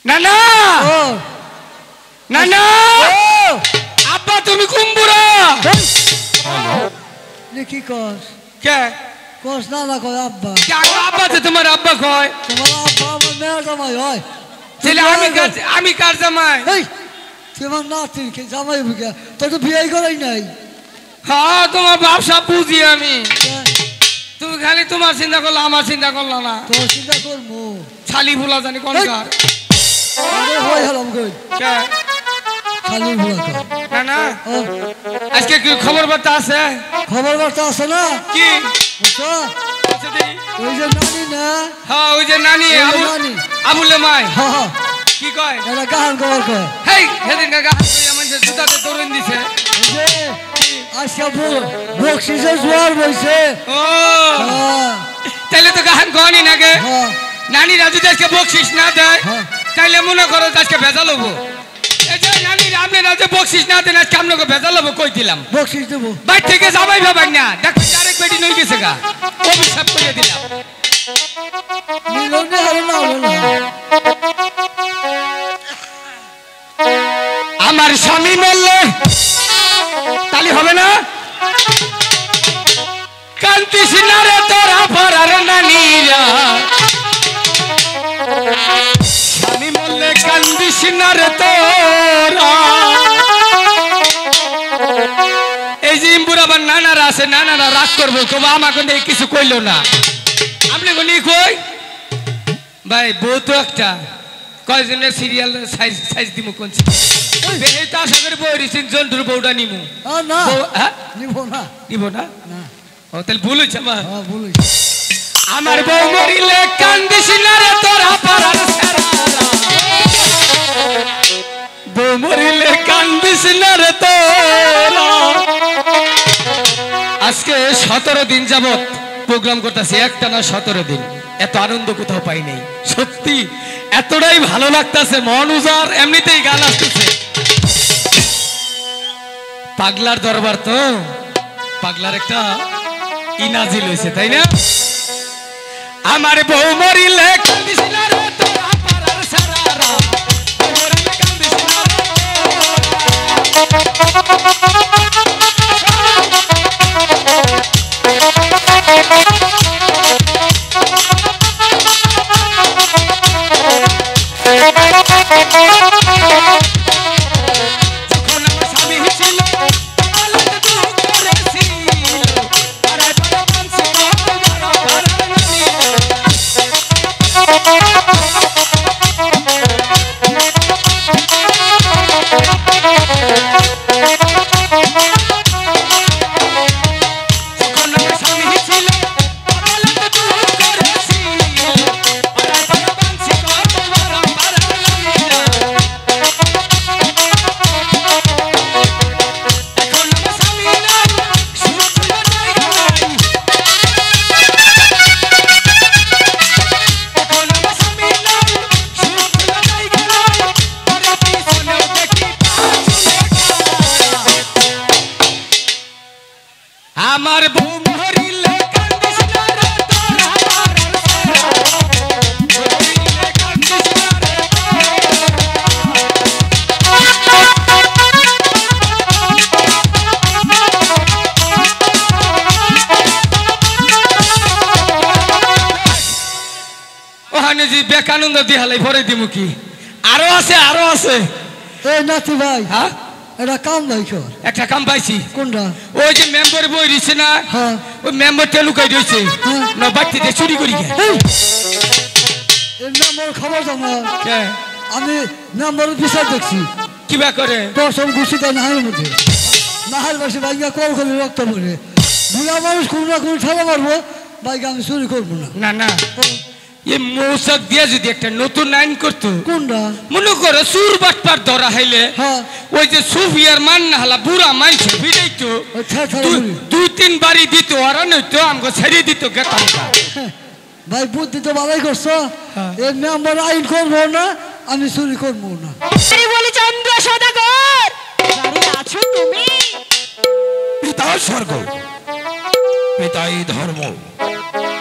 নানা নানা আব্বা তুমি কুম্বুরা কি কস কে কস না কয় আব্বা আব্বা তো তোমার আব্বা কয় তোমার আব্বা আমার মেয়ের জামাই হয় আমি কার জামাই তোমার নাতির জামাই বুকে তোর তো বিয়ে করাই নাই হ্যাঁ তোমার ব্যবসা বুঝি আমি তুমি খালি তোমার চিন্তা করলো আমার চিন্তা করলো না তোর চিন্তা করবো ছালি ভুলা জানি কোনকার হয় হলাম কই ছালি ভুলা না না আজকে কি খবর বার্তা আছে খবর বার্তা আছে না কি ওই যে নানি না হ্যাঁ ওই যে নানি আবুলে মাই কি কয় এটা গান খবর কয় হেই হেদিন গান কই আমাদের জুতাতে দৌড়ন দিছে আজকে বকশিসের জোয়ার বইছে ও তাইলে তো গান গনি নাগে নানি রাজু আজকে বকশিস না দেয় তাইলে মনে করো আজকে ভেজাল হবো এই যে নানি আপনি রাজু বকশিস না দেন আজকে আপনাকে ভেজাল হবো কই দিলাম বকশিস দেবো বাইর থেকে যাবাই ভাবাই না দেখো আরেক বেটি নই গেছে গা অভিশাপ করে দিলাম মিলনে হলো না হলো না আমার স্বামী বললে তালি হবে না কান্তিস না রে তোরা পারার নানিরা স্বামী বললে কান্দিস না রে তোরা এই যে ইম্বুর আবার নানারা আছে নানারা রাগ করবো তবু আমাকে কিছু কইল না আপনি কোনি কই ভাই বউ তো একটা কয়জনের সিরিয়াল সাইজ সাইজ দিমু কোন বেহে তা সাগর বই রিসিন জন্ডুর বউটা নিমু না হ্যাঁ নিব না নিব না না ও তাহলে ভুল হইছে মা হ্যাঁ ভুল হইছে আমার বউ মরিলে কান্দিস না রে তোরা পারার সারারা বউ মরিলে কান্দিস না রে তোরা আজকে 17 দিন যাবত প্রোগ্রাম করতেছি একটা না 17 দিন এত আনন্দ কোথাও পাই নাই সত্যি এতটাই ভালো লাগতেছে মন উজার এমনিতেই গান আসতেছে পাগলার দরবার তো পাগলার একটা ইনাজিল হয়েছে তাই না আমার বউ মরিলে কান্দিস না রে তোরা পারার সারারা বউ মরিলে কান্দিস না রে আমার বউ মরিলে কান্দিস না রে তোরা পারার সারারা মরিলে কান্দিস না রে ওখানে যে বেকানন্দ দিহালাই ভরে দিমু কি আরো আছে এই নাতি ভাই হ্যাঁ এটা কাম ভাই কর একটা কাম পাইছি কোনটা ওই যে মেম্বার বই দিছে না হ্যাঁ ওই মেম্বারটা লুকাই দিয়েছে না বাড়িতে চুরি করি গে এর নাম্বার খবর জানো কে আমি নাম্বারের বিষয় দেখছি কিবা করে তোর সব ঘুষি দেয় নাহের মধ্যে নাহের বসে বাইকে কল করে রক্ত পড়ে বুড়া মানুষ কোনো না কোনো ঠেলা মারবো বাইকে আমি চুরি করবো না না না এই মৌসাক দিয়ে যদি একটা নতুন আইন করতো কোনটা মনে করো সুর বাটপার ধরা হইলে হ্যাঁ ওই যে সুফিয়ার মান না হলা বুড়া মানছে ভিড়াইতো 2-3 বাড়ি দিত আর নইতো আমাকে ছেড়ে দিত গেতাম ভাই বুদ্ধি তো ভালোই করছো এই মেম্বার আইন করবো না আমি চুরি করবো না বলি চন্দ্র সদাগর দাঁড়িয়ে আছো তুমি পিতা স্বর্গ পিতাই ধর্ম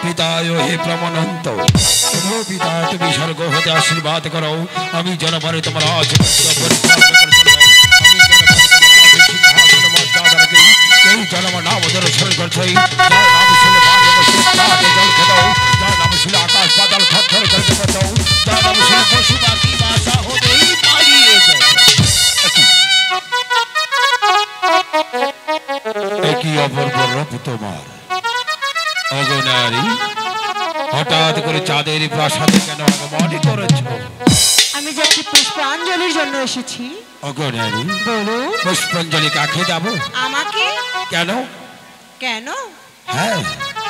পিতায় হে প্রমানন্ত ও পিতা তুমি স্বর্গ হতে আশীর্বাদ করো আমি জনপরে তোমার এই জনম নাম দর্শন করছে যার নাম শুনে জল খেতাও যার নাম শুনে আকাশ পাতাল থর করতে পারতাও যার নাম শুনে পশু পাখি বাসা হতেই পালিয়ে যায় একই অপূর্ব রূপ তোমার অগনারী হঠাৎ করে চাঁদের প্রাসাদে কেন আগমন করেছ আমি যে একটি পুষ্পাঞ্জলির জন্য এসেছি। অগনারী বলুন পুষ্পাঞ্জলি কাকে দেব আমাকে। কেন কেন? হ্যাঁ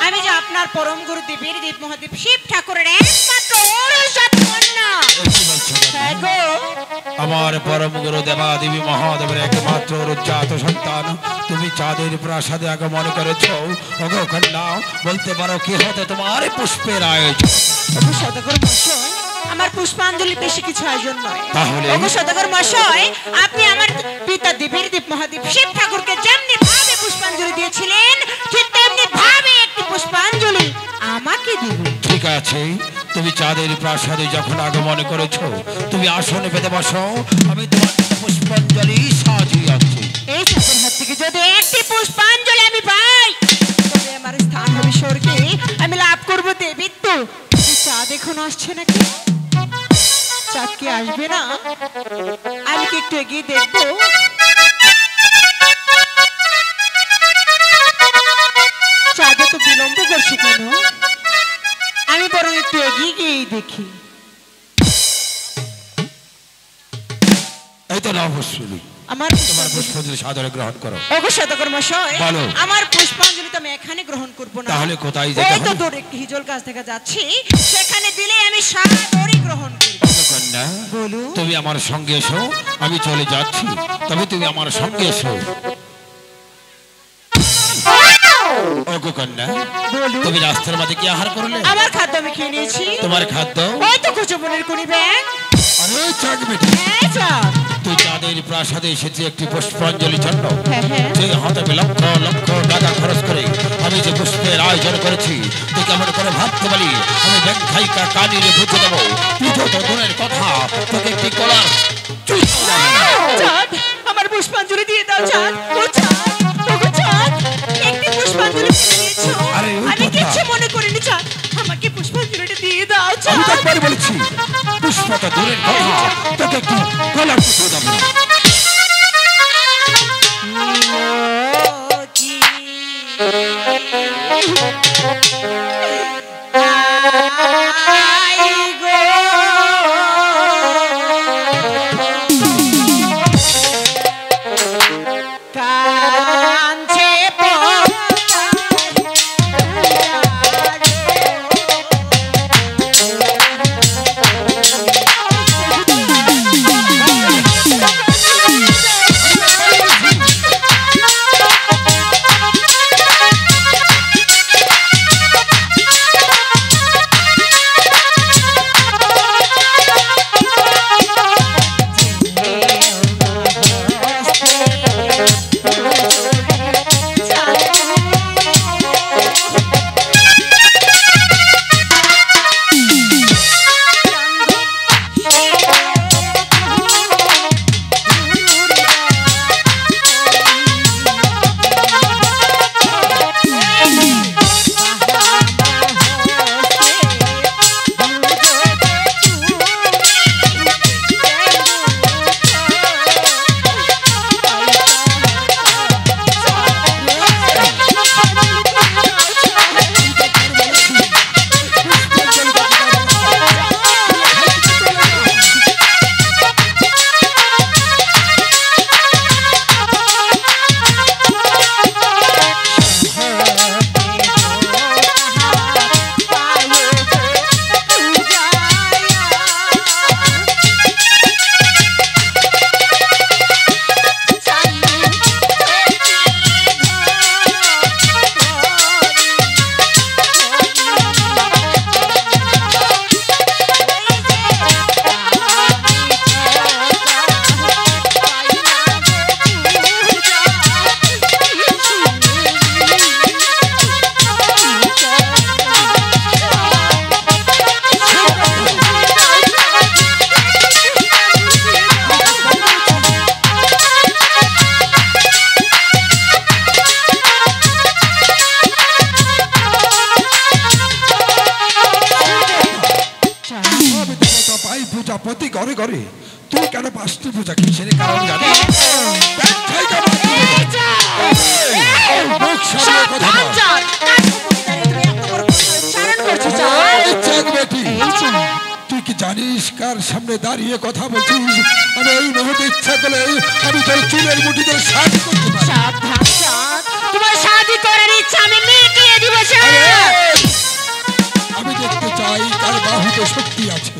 আমি যে আপনার পরম গুরু দেবীর দেব মহাদেব শিব ঠাকুরের একমাত্র অরুষাত কন্যা। হ্যাঁ গো। আমার পরম গুরু দেবাদেবী মহাদেবের একমাত্র রুজাত সন্তান তুমি চাঁদের প্রাসাদে আগমন করেছ ওগো কন্যা বলতে পারো কি হতে তোমার পুষ্পের আয়োজন সদাগর মশাই আমার পুষ্পাঞ্জলি বেশি কিছু আয়োজন নয়। তাহলে ওগো সদাগর মশাই আপনি আমার পিতা দেবীর দেব মহাদেব শিব ঠাকুরকে যেমনি ভাবে পুষ্পাঞ্জলি দিয়েছিলেন ঠিক তেমনি ভাবে একটি পুষ্পাঞ্জলি আমাকে দিবেন। ঠিক আছে তুমি চাঁদের প্রাসাদে যখন আগমন করেছ তুমি আসনে পেতে বসো আমি তোমার পুষ্পাঞ্জলি সাজিয়ে আছি। এই চাঁদের হাত থেকে যদি একটি পুষ্পাঞ্জলি আমি পাই তবে আমার স্থান হবে স্বর্গে আমি লাভ করব দেবীত্ব। চাঁদ এখন আসছে নাকি? চাঁদ কি আসবে না? আমি কি একটু এগিয়ে দেখবো? চাঁদ তো বিলম্ব করছে কেন? আমি বরং একটু এগিয়ে গিয়েই দেখি। এই তো না অবশ্যই আমার তোমার পুষ্পাঞ্জলি সাদরে গ্রহণ করো। ওগো সদাগর মশাই বলো। আমার পুষ্পাঞ্জলি তো আমি এখানে গ্রহণ করব না। তাহলে কোথায় যেতে ওই তো হবে? দূরে একটি হিজল গাছ দেখা যাচ্ছে সেখানে দিলে আমি সাদরে গ্রহণ করব। কন্যা বলুন তুমি আমার সঙ্গে এসো আমি চলে যাচ্ছি তবে তুমি আমার সঙ্গে এসো। ওগো কন্যা বলুন তুমি রাস্তার মাঝে কি আহার করলে? আমার খাদ্য আমি খেয়ে নিয়েছি। তোমার খাদ্য? ওই তো কুচুবনের কুড়ি ব্যাগ। আরে চাঁদ বেটি এই চাঁদ। তুই চাঁদের প্রাসাদে এসেছি একটি পুষ্পাঞ্জলি জন্য হ্যাঁ, হ্যাঁ। যে হাতে লক্ষ লক্ষ টাকা খরচ করে আমি যে পুষ্পের আয়োজন করেছি তুই কেমন করে ভাবতে পারি আমি ব্যাংক খাইকা কানিরে বুঝে দেবো পুজো তো দূরের কথা তোকে একটি কলার চাঁদ আমার পুষ্পাঞ্জলি দিয়ে দাও চাঁদ। ও চাঁদ ওগো চাঁদ একটি পুষ্পাঞ্জলি দিয়ে দিয়েছো। আরে, ওই আমি কথা। কিছু মনে করিনি চাঁদ আমাকে পুষ্পাঞ্জলিটা দিয়ে দাও আমি চাঁদ। তো একবার বলেছি পুষ্প তো দূরের কথা তোকে একটি কলার পুজো দেবো না। প্রতি ঘরে ঘরে তুই কেন পাঁচটি পূজা কিসের কারণ জানিস? ব্যাখ্যায় কেন তুই? মুখ সামনে কথা বল। তুই কি জানিস কার সামনে দাঁড়িয়ে কথা বলছিস? আমি এই মুহূর্তে ইচ্ছা করলে আমি তোর চুলের মুঠিতে শাদি করতে পারি। তোমার শাদি করার ইচ্ছা আমি মিটিয়ে দিব। আমি দেখতে চাই কার বাহুতে শক্তি আছে।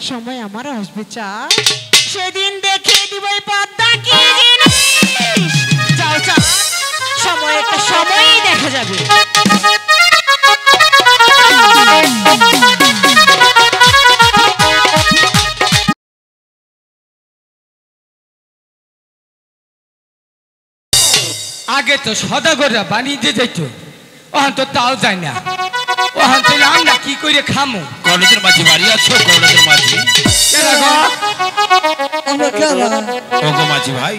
সময় আমার আসবে চাঁদ, সেদিন দেখিয়ে দিব এই পদ্মা কি জিনিস। যাও চাঁদ, সময় একটা সময়ই দেখা যাবে। আগে তো সদাগররা বাণিজ্যে যাইতো, ওখান তো তাও যায় না। ওখান থেকে আমরা কি করে খামো? কলেজের মাঝে বাড়ি আছো? কলেজের মাঝে ওগো মাঝি ভাই,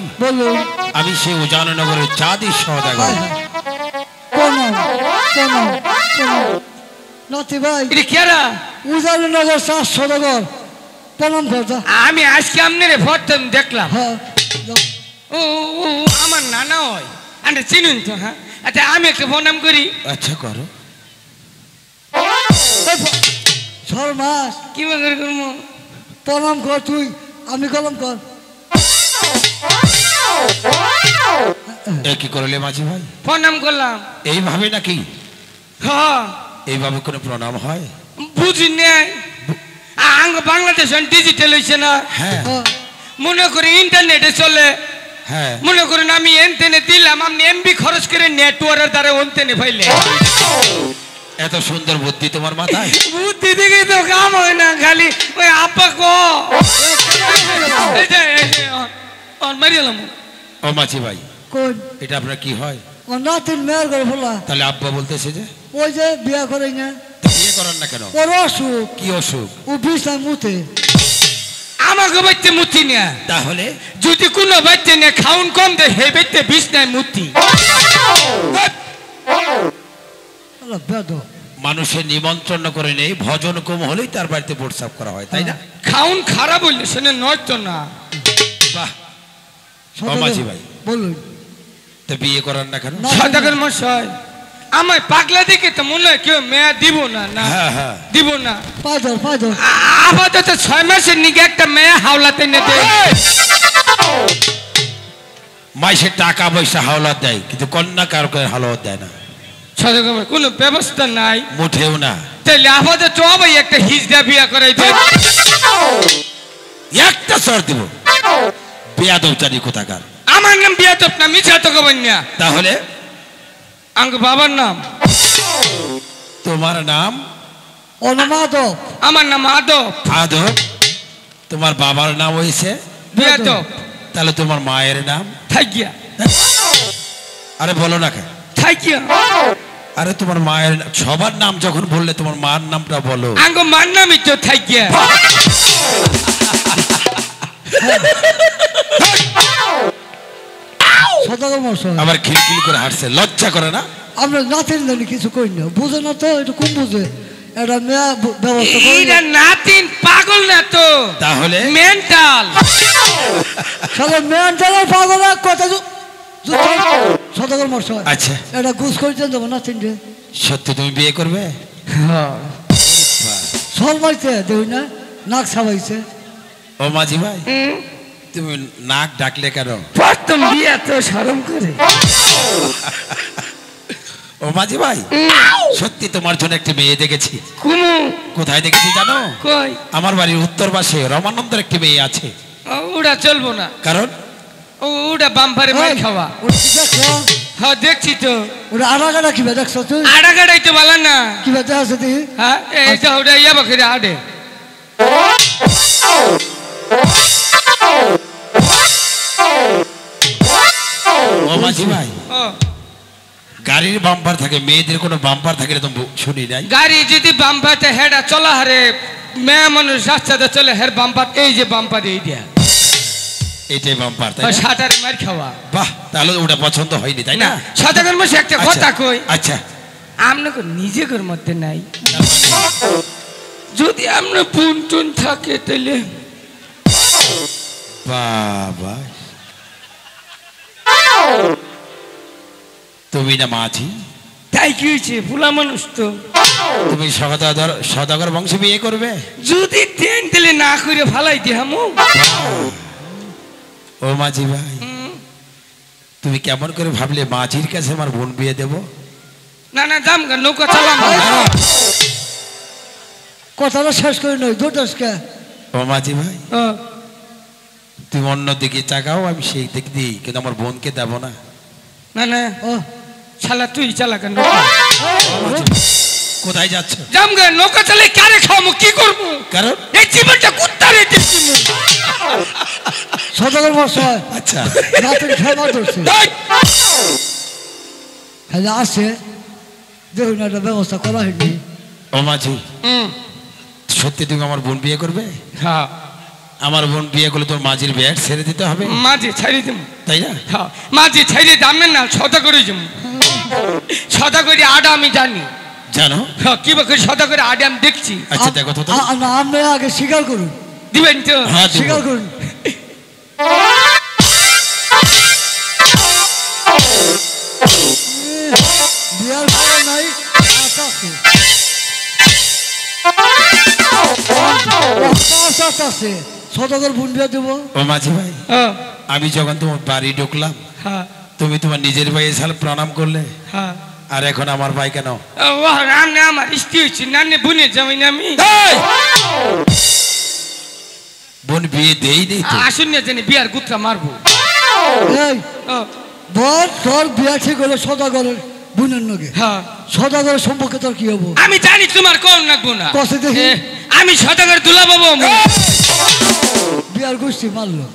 আমি সেই উজাননগরের চাঁদের সদাগর। আমি আজকে আপনার ভোট দেখলাম। ও আমার নানা হয়, আপনি চিনুন তো? হ্যাঁ, আচ্ছা আমি একটা প্রণাম করি। আচ্ছা করো। কি মনে করবো? প্রণাম কর তুই, আমি কলম কর। কি করলে মাঝি ভাই? প্রণাম করলাম। এইভাবে নাকি? হ্যাঁ, এইভাবে কোনো প্রণাম হয়? বুঝি নাই, বাংলাদেশ ডিজিটাল হয়েছে না। হ্যাঁ, মনে করি ইন্টারনেটে চলে। হ্যাঁ, মনে করেন আমি এনতেনে দিলাম, আপনি এমবি খরচ করে নেটওয়ার্কের দ্বারা ওনতেনে পাইলে। এত সুন্দর বুদ্ধি তোমার মাথায়? বুদ্ধি দেখে তো কাম হয় না, খালি ওই আপা কো মারিলাম। ও মাঝি ভাই, কোন এটা আপনার কি হয়? নাতিন মেয়ের করে ফেলা। তাহলে আব্বা বলতেছে যে ওই যে বিয়ে করে না। বিয়ে করেন না কেন? ওর অসুখ। কি অসুখ? ও বিছায় মুতে। আমাকে বাইতে মুতি না তাহলে যদি কোনো বাইতে না খাউন কম দে হে বাইতে বিষ নাই মুতি আল্লাহ বেয়াদব। মানুষের নিমন্ত্রণ করে নেই, ভজন কম হলেই তার বাড়িতে প্রস্তাব করা হয়, তাই না? খাউন খারাপ বললে শুনে নয় তো না। বাহ, সদাগর মাঝি ভাই বলুন তো বিয়ে করার না কেন? না। সদাগর মশাই আমায় পাগলা দেখে তো মনে হয় কেউ মেয়া দিব না না হ্যাঁ হ্যাঁ দিব না। পাঁচর পাঁচর আপাতত 6 মাসের নিকে একটা মেয়া হাওলাতে নেতে মাইসে টাকা পয়সা হাওলাত দেয় কিন্তু কন্যা কারো হাওলাত দেয় না, সদাগর কোনো ব্যবস্থা নাই মুঠেও না। তাহলে আপাতত ভাই একটা হিজড়া বিয়া করাই দে। একটা সর দিব বেয়াদব জানি কোথাকার। আমার নাম বিয়াতপ না মিছা তো কবেন না। তাহলে আঙ্গ বাবার নাম তোমার নাম? অনমাদব আমার নাম আদব আদব। তোমার বাবার নাম হয়েছে বিয়াতপ তাহলে তোমার মায়ের নাম? থাকিয়া আরে বলো না কেন? থাকিয়া আরে তোমার মায়ের সবার নাম যখন বললে তোমার মার নামটা বলো। আঙ্গ মার নামই তো থাকিয়া। সদাগর মশাই আবার খিলখিল করে হাঁটছে, লজ্জা করে না? আমরা নাতিন জানি কিছু করি না, বুঝে না তো, একটু কম বুঝে এটা মেয়া ব্যবস্থা করি এইটা নাতিন পাগল না তো তাহলে মেন্টাল। সারা মেয়ান চালার পাগল এক কথা সদাগর মশাই আচ্ছা এটা গুছ করে দেবো নাতিন রে সত্যি তুমি বিয়ে করবে? সলমাইছে দেই না, নাক সাবাইছে। ও মাঝি ভাই তুমি নাক ডাকলে কেন? প্রথম বিয়া তো শরম করে। ও মাঝি ভাই সত্যি তোমার জন্য একটি মেয়ে দেখেছি। কুমু কোথায় দেখেছি জানো? কই আমার বাড়ির উত্তর পাশে রমানন্দের একটি মেয়ে আছে। ওটা চলবো না, কারণ ওটা বাম্পারে মার খাওয়া। ওটা কি দেখছো? হ্যাঁ দেখছি তো। ওটা আড়াগাড়া কিবা দেখছো তুই? আড়াগাড়াই তো বলা না। কিবা দেখা তুই? হ্যাঁ এই তো ওটা ইয়া বকরে আড়ে। ও মাঝি ভাই ও গাড়ির বাম্পার থাকে, মেয়েদের কোনো বাম্পার থাকে না তো শুনি নাই। গাড়ি যদি বাম্পারটা হেডা চলা হারে মেয়ে মানুষ রাস্তাতে চলে হের বাম্পার এই যে বাম্পার এই দিয়া এইটাই বাম্পার, তাই না? সাঁটারে মার খাওয়া। বাহ, তাহলে ওটা পছন্দ হয়নি, তাই না? সদাগর মশাই একটা কথা কই, আচ্ছা আপনাকে নিজেদের মধ্যে নাই, যদি আপনার পুন টুন থাকে তাহলে বাবা তুমি না মাঝি, তাই কি হয়েছে? ভোলা মানুষ তো। তুমি সদাগর বংশে বিয়ে করবে? যদি ট্রেন দিলে না করে ফালাই দি হামু। ও মাঝি ভাই তুমি কেমন করে ভাবলে মাঝির কাছে আমার বোন বিয়ে দেব? না না দাম গা নৌকা চালাম। কথাটা শেষ করে নয় দুটাসকে। ও মাঝি ভাই তুমি অন্য দিকে চাকাও, আমি সেই দিক দিই, কিন্তু আমার বোনকে দেব না। না না ও শালা তুই চালা কেন নৌকা? কোথায় যাচ্ছ? দাম গা নৌকা চালে কারে খাওয়াবো, কি করবো? কারণ এই জীবনটা কুত্তারে দিচ্ছি। সদাগর মশাই আচ্ছা নাতিন খেলা ধরছে, হ্যাঁ আসে দেখুন একটা ব্যবস্থা করা হয়নি। ও মাঝি সত্যি তুমি আমার বোন বিয়ে করবে? হ্যাঁ আমার বোন বিয়ে করলে তোর মাঝির ব্যাগ ছেড়ে দিতে হবে, মাঝে ছাড়ি দিম। তাই না? হ্যাঁ মাঝে ছাড়ি দামে না ছটা করে যাবো। ছটা করে আডা আমি জানি। জানো হ্যাঁ কি বলে ছটা করে আডা আমি দেখছি। আচ্ছা দেখো তো না আপনি আগে স্বীকার করুন, দিবেন তো? হ্যাঁ দেব। স্বীকার করুন। বিয়ার পরে নাই আশা আছে, আশা আছে সদাগর বোন বিয়া দেবো। ও মাঝি ভাই হ্যাঁ আমি যখন তোমার বাড়ি ঢুকলাম হ্যাঁ তুমি তোমার নিজের ভাই এসে প্রণাম করলে, হ্যাঁ আর এখন আমার ভাই কেন? ও রাম না আমার স্ত্রী হচ্ছে নানে বুনে যাই না আমি। বোন বিয়ে দেই নেই তো? আসুন না জানি বিয়ার গুত্রা মারবো। এই ও, বল তোর বিয়া ঠিক হলে সদাগরের বোনের নগে, হ্যাঁ সদাগরের সম্পর্কে তোর কি হবো? আমি জানি তোমার কোন নাকবো না। কষে দেখি। আমি সদাগর দুলা বাবু। বিয়ার গোষ্ঠী মারলো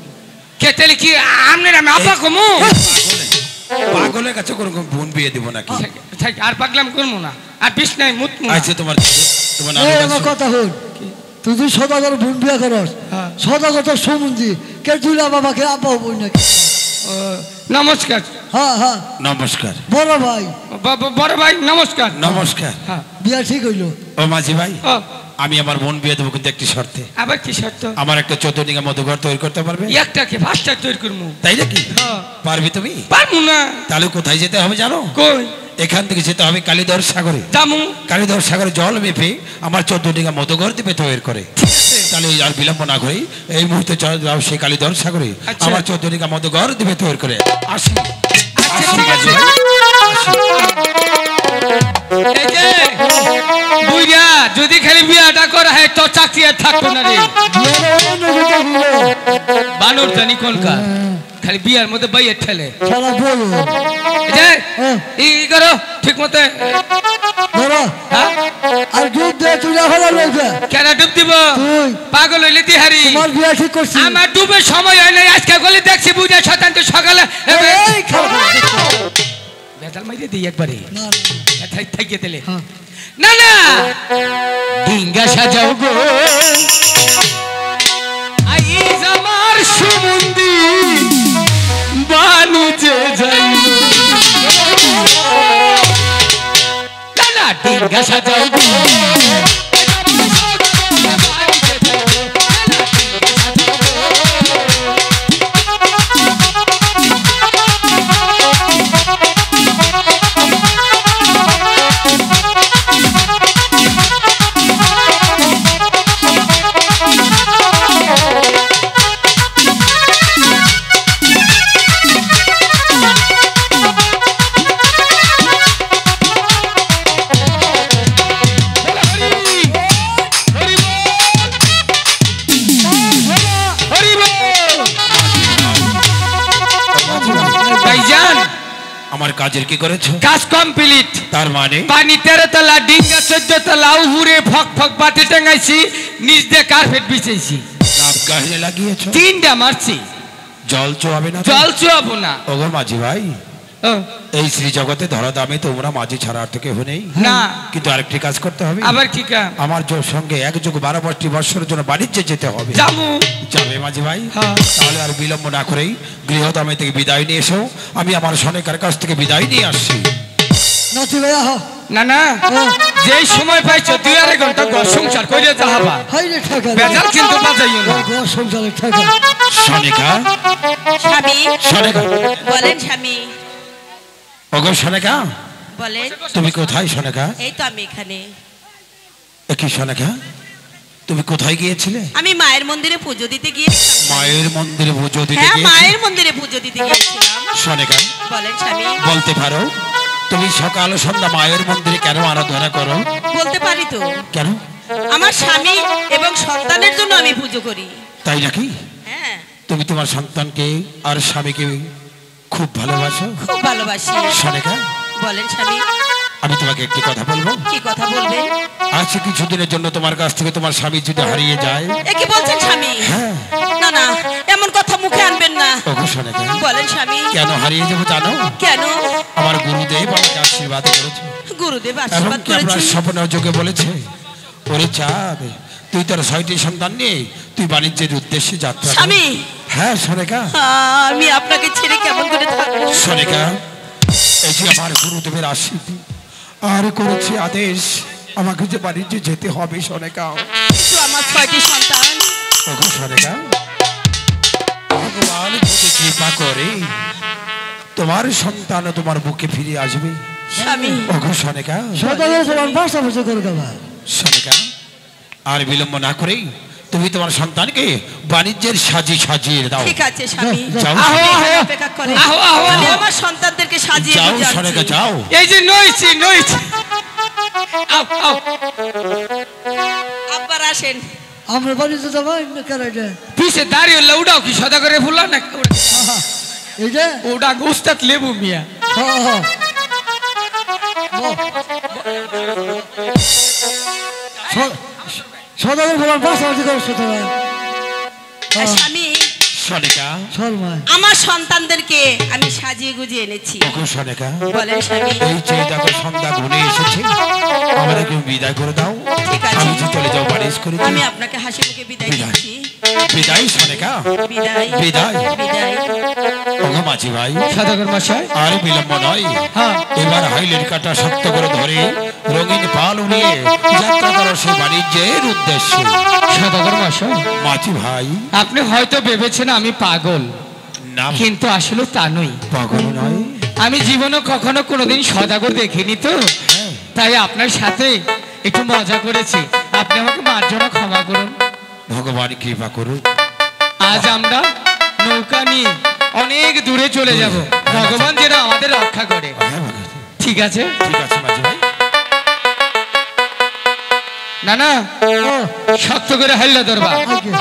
কে তাহলে কি আমনের আমি আপা কমু? পাগলের কাছে কোনো বোন বিয়ে দিব নাকি? আর পাগলাম করবো না, আর বিষ নাই মুতমু না। আচ্ছা তোমার তোমার এই নানু আমার কাছে কথা হল, তুই তুই সদাগর বোন বিয়া করস হ্যাঁ। সদাগর তোর সম্বন্ধী কে তুইলা বাবাকে আব্বা বই নাকি ও, নমস্কার হ্যাঁ হ্যাঁ নমস্কার বড় ভাই বড় ভাই নমস্কার। নমস্কার। হ্যাঁ বিয়া ঠিক হইলো ও মাঝি ভাই, ও, আমি আমার বোন বিয়ে দেবো কিন্তু একটি শর্তে। আবার কি শর্ত? আমার একটা 14 ডিঙা মতো ঘর তৈরি করতে পারবে? একটাকে ফার্স্টটা তৈরি করবো। তাই নাকি? হ্যাঁ। পারবি তুমি? পারবো না। তাহলে কোথায় যেতে হবে জানো? কই এখান থেকে যেতে হবে কালীধর সাগরে। জামু? কালীধর সাগরে জল মেপে আমার 14 ডিঙা মতো ঘর দেবে তৈরি করে। ঠিক আছে। তাহলে আর বিলম্ব না করে এই মুহূর্তে চলে যাও সেই কালীধর সাগরে, আচ্ছা। আমার 14 ডিঙা মতো ঘর দেবে তৈরি করে আসি। আচ্ছা, আসি ঠিক মাঝি আছে। ভাই, আসি। এই যে বুইরা যদি খালি বিয়াটা করা হয় তো চাকরি আর থাকবো না রে। বিয়ার অন্য কথা বলো বানর জানি কোনকার খালি বিয়ার মধ্যে বাইয়ের ঠেলে। সারা বলো এই যে হ্যাঁ। ই করো ঠিক মতো। ধরো হ্যাঁ? আর দুধ দে তুই হলো লোকে কেন ডুব দিব? তুই পাগল হইলে দিহারি। তোমার বিয়া ঠিক করছিস আমার ডুবের সময় হয় নাই। আজকে গলি দেখছি বুঝা শতান তো সকালে এই খারাপ বেতাল মাইরে দিই একবারে না থাইকে দিলে। হ্যাঁ। না না ডিঙ্গা সাজাও গো আইজ আমার সুমন্দি বানু যে যাই। না না ডিঙ্গা সাজাও গো ভাইজান আমার কাজের কি করেছো? কাজ কমপ্লিট। তার মানে পানি 13 তলা ডিঙ্গা 14 তলা উহুরে ফক ফক বাতি টাঙাইছি, নিচ দিয়ে কার্পেট বিছাইছি, লাভ গাহিরে লাগিয়েছো? 3টা মারছি। জল চোয়াবে না তো? জল চুয়াবো না। ওগো মাঝি ভাই, ও, এই শ্রী জগতে ধরা দামে তোমরা মাঝি ছাড়া আর তো কেউ নেই। না কিন্তু আরেকটি কাজ করতে হবে। আবার কি কাম? আমার সঙ্গে এক যুগ 12 বছরের জন্য বাণিজ্যে যেতে হবে। জামু? যাবে মাঝি ভাই? হ্যাঁ। তাহলে আর বিলম্ব না করেই গৃহদামে থেকে বিদায় নিয়ে এসো। আমি আমার সনেকার কাছ থেকে বিদায় নিয়ে আসছি। নাতি ভাইয়া হ না না যেই সময় পাইছো 2-2.5 ঘন্টা ঘর সংসার করে যাবা। হাই রে ঠাকা বেজাল কিন্তু বাজাইও না। ঘর সংসারে ঠাকা সনেকা, স্বামী সনেকা, বলেন স্বামী ওগো সনেকা, বলেন। তুমি কোথায় সনেকা? এই তো আমি এখানে। কি সনেকা, তুমি কোথায় গিয়েছিলে? আমি মায়ের মন্দিরে পুজো দিতে গিয়েছিলাম। মায়ের মন্দিরে পুজো দিতে হ্যাঁ, গিয়েছিলে? মায়ের মন্দিরে পুজো দিতে গিয়েছিলাম। সনেকা, বলেন স্বামী। বলতে পারো তুমি সকাল সন্ধ্যা মায়ের মন্দিরে কেন আরাধনা করো? বলতে পারি তো। কেন? আমার স্বামী এবং সন্তানের জন্য আমি পুজো করি। তাই নাকি? হ্যাঁ, তুমি তোমার সন্তানকে আর স্বামীকে খুব ভালোবাসো? খুব ভালোবাসি। সনেকা, বলেন স্বামী। আমি তোমাকে একটি কথা বলবো। কি কথা বলবেন? আজ কিছুদিনের জন্য তোমার কাছ থেকে তোমার স্বামী যদি হারিয়ে যায়। এ কি বলছেন স্বামী? হ্যাঁ। না না, এমন কথা মুখে আনবেন না। ওগো সনেকা, বলেন স্বামী। কেন হারিয়ে যাবো জানো? কেন? আমার গুরুদেব আমাকে আশীর্বাদ করেছে গুরুদেব এবং আশীর্বাদ কি আপনার করেছেন। স্বপ্ন যোগে বলেছে, ওরে চাঁদ তুই তোর 6টি সন্তান নিয়ে তুই বাণিজ্যের উদ্দেশ্যে যাত্রা কর। স্বামী, হ্যাঁ সনেকা, আমি আপনাকে ছেড়ে কেমন করে থাকবো? সনেকা, এই যে আমার গুরুদেবের আশীর্বাদ আর করেছে আদেশ, আমাকে যে বাণিজ্যে যেতে হবে সনেকা। কিন্তু আমার 6টি সন্তান। ওগো সনেকা, ভগবান যদি কৃপা করে তোমার সন্তান তোমার বুকে ফিরে আসবে। স্বামী, ওগো সনেকা, সদাগর তোমার বাসা বসে করে গাবা সনেকা, আর বিলম্ব না করেই তুমি তোমার সন্তানকে বাণিজ্যের সাজিয়ে দাও। ঠিক আছে স্বামী। যাও আহো এখানে আহো অপেক্ষা করেন। আহো, আহো, আমি আহো। আমার সন্তানদেরকে সাজিয়ে যাও নিয়ে সনেকা, যাচ্ছি। যাও। এই যে নইছি আও আও আব্বার আসেন। আমরা বাড়িতে যাবো কেরাইটা পিছে দাঁড়িয়ে উঠাও কি সদা করে ফুলা না এই যে ওটা উস্তাদ লেবু মিয়া। হ্যাঁ হ্যাঁ সদাগর তোমার বাসা বসে করে সুতরাং আর স্বামী, সনিকা চল মা আমার সন্তানদেরকে আমি সাজিয়ে গুজিয়ে এনেছি। ওগো সনিকা বলেন স্বামী। এই যে দেখো সন্ধ্যা ঘুরে এসেছে, আমাদেরকে বিদায় করে দাও। ঠিক আছে। আমি যে চলে যাও বাড়ি করে আমি আপনাকে হাসি মুখে বিদায় বিদায়। দিচ্ছি। বিদায় সনিকা, বিদায় বিদায়। বিদায়। ওগো মাঝি ভাই, সদাগর মশাই। আর বিলম্ব নয়, হ্যাঁ। এবার হাইলের কাটা শক্ত করে ধরে রঙিন পাল উড়িয়ে যাত্রা করো সেই বাণিজ্যের উদ্দেশ্যে। সদাগর মশাই, মাঝি ভাই, আপনি হয়তো ভেবেছেন আমি পাগল, নাম কিন্তু আসলে তা নই। পাগল নয়। আমি জীবনে কখনো কোনোদিন সদাগর দেখিনি তো, হ্যাঁ। তাই আপনার সাথে একটু মজা করেছি। আপনি আমাকে মার্জনা ক্ষমা করুন। ভগবান কৃপা করুন। আজ আমরা নৌকা নিয়ে অনেক দূরে চলে যাব, ভগবান যেন আমাদের রক্ষা করে। হ্যাঁ ভগবান। ঠিক আছে ঠিক আছে মাঝি ভাই। না না, শক্ত করে হাল্লা ধরবা। আগে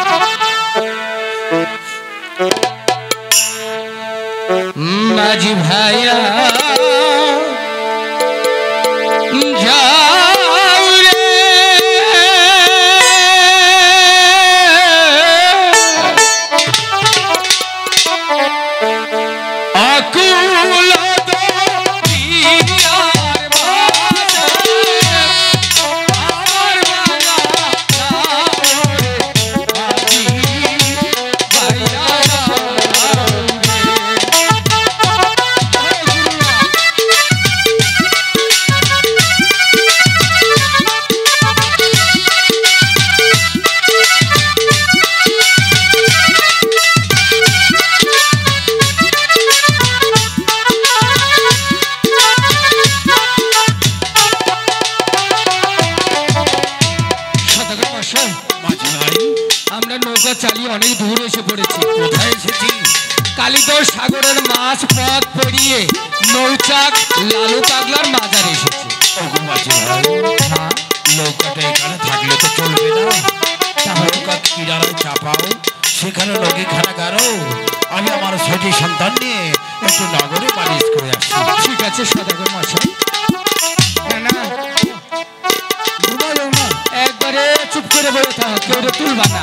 মাঝি ভাইয়া যাও রে, আকুল দুনিয়ার মাঝে আমার বাংলা যাও রে, মাঝি ভাইয়া যাও রে। সদাগর মশাই, মাঝি ভাই, আমরা নৌকা চালিয়ে অনেক দূর এসে পড়েছি। কোথায় এসেছি? কালিদর সাগরের মাছ পথ পেরিয়ে নৌচাক লালু পাগলার মাজার এসেছি। ওগো মাঝি ভাই, হ্যাঁ, নৌকাটা এখানে থাকলে তো চলবে না। নৌকা কিনারায় চাপাও, সেখানে নদী খানা গাড়ো। আমি আমার ছয়টি সন্তান নিয়ে একটু নগরে বাড়িজ করে আসছি। ঠিক আছে সদাগর মশাই। না না, ঘুমাই যাও না একবারে চুপ করে বলে থাক, কেউ রে তুলবা না।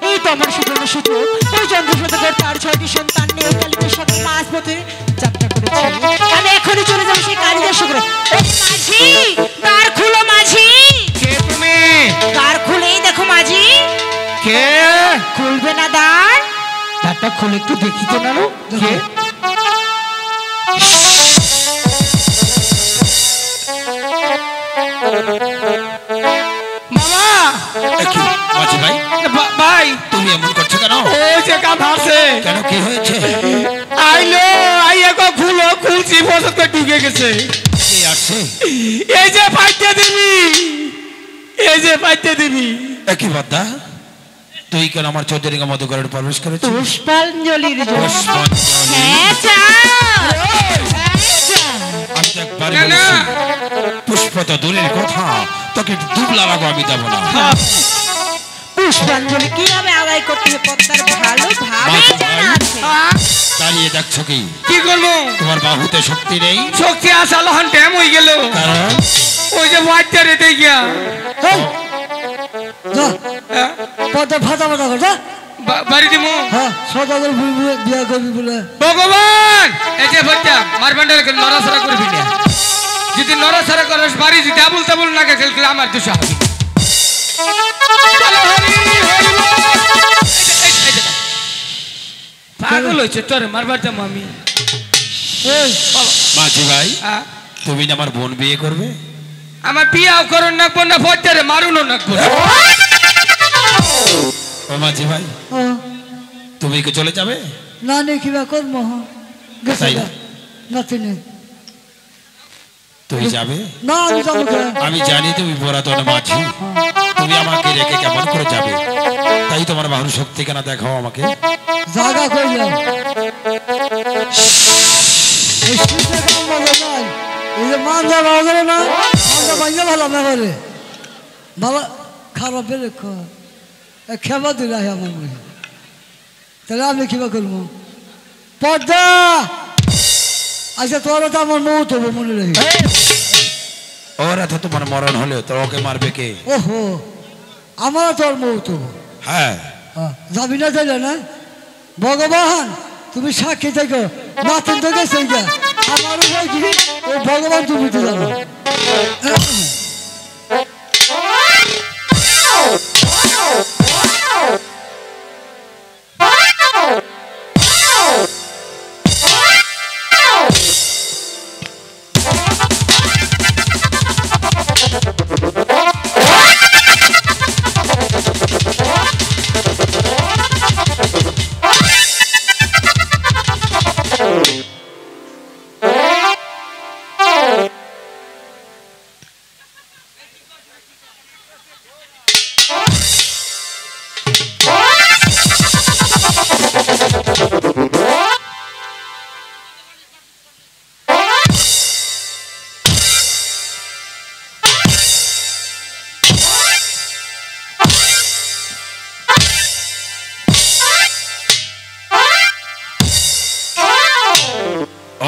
এই তো আমার সুবর্ণ সুযোগ। ওই চন্দ্রপ্রতাপের তার 6টি সন্তান নিয়ে কালিদার সাথে মাঝ পথে যাত্রা করেছে। আমি এখনই চলে যাবো সেই কালিদার সাগরে। ও মাঝি, দ্বার খুলো মাঝি, কে তুমি? দ্বার খুলেই দেখো মাঝি। কে? খুলবে না দ্বার? তারটা খুলে একটু দেখি তো না। কে? মামা, এ কি, মাঝি ভাই, ভাই, তুমি এমন করছো কেন? ওই যে কাম আছে কেন, কি হয়েছে? আইলো, আইয়া কো খুলো, খুলছি বসত করে ঢুকে গেছে। কে আসছে? এই যে পাইতে দিবি, এই যে পাইতে দিবি। এ কি বাদ্দা, তুই কেন আমার চৌধুরীকে মধুকরের প্রবেশ করেছিস? পুষ্পাঞ্জলির জন্য। পুষ্পাঞ্জলি। হ্যাঁ যাও, হ্যাঁ যাও। আমি তো একবারে না, না। বলেছি, পুষ্প তো দূরের কথা, তোকে দুবলা লাগো আমি দেবো না। পুষ্পাঞ্জলি কিভাবে আদায় করতে হবে পদ্মার ভালো ভাবে মাঝি জানা ভাই। আছে। দাঁড়িয়ে দেখছো কি? কি করবো? তোমার বাহুতে শক্তি নেই? শক্তি আসা লহন ট্যাম হয়ে গেল। কারণ ওই যে বাচ্চা রেতে গিয়া এই, যা পদে ফাটা ফাটা কর যা। বাড়ি দিমু। হ্যাঁ সদাগর বিয়া করবি বলে ভগবান, এই যে বাচ্চা মারবান্ডার নড়াচড়া করবি না। যদি নড়াচড়া করিস বাড়ি যদি আবুল তাবুল না খেললে আমার দোষ হবে। পাগল হয়েছে তোর মারবার যাবো আমি। এই মাঝি ভাই, আ? তুমি না আমার বোন বিয়ে করবে? আমার বিয়াও করুন নাকবো না, ফটারে মারুনও নাকবো না। ও মাঝি ভাই, তুমি কি চলে যাবে? না নে কিবা করবো গেছে তাই না? নাতি নেই তুমি যাবে? না আমি যাবো কেন? আমি জানি তুমি পুরাতন মাঝি, তুমি আমাকে রেখে কেমন করে যাবে? তাই তোমার বাহুর শক্তি কেন দেখাও আমাকে। জায়গা করলাম এই শীতে কাম মজা নাই। এই যে মাঞ্জা ভালো করে না, মাঞ্জা ভাঙে ভালো না করে ভালো খারাপ বেড়ে খেবা দিলে আমার মনে। তাহলে আমি কিবা করবো পদ্মা। আচ্ছা তোরা তো আমার মৌ তবু মনে রাখি। ওরা তো তোমার মরণ হলে তো ওকে মারবে কে? ওহো আমার তোর মৌ তবু হ্যাঁ, যাবি না তাইলে না? ভগবান তুমি সাক্ষী থেকো নাতিন তো গেছে গা আমার উপায় কি ও ভগবান তুমি তো জানো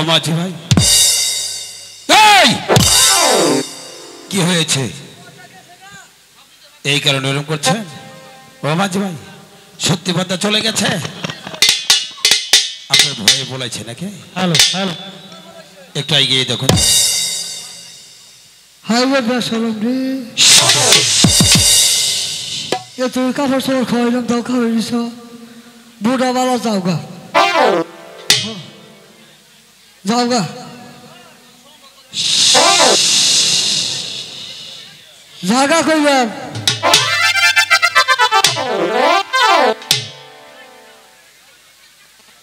মাঝি ভাই কি হয়েছে এই কারণে এরকম করছেন ও মাঝি ভাই সত্যি কথা চলে গেছে আপনার ভয়ে বলেছে নাকি হ্যালো হ্যালো একটু এগিয়ে দেখুন হাই বাবা সালাম রে এ তুই কাপড় চোপড় খাওয়াইলাম তাও খাওয়াই দিছ বুড়া বালা যাও গা যাও গা জাগা কইলাম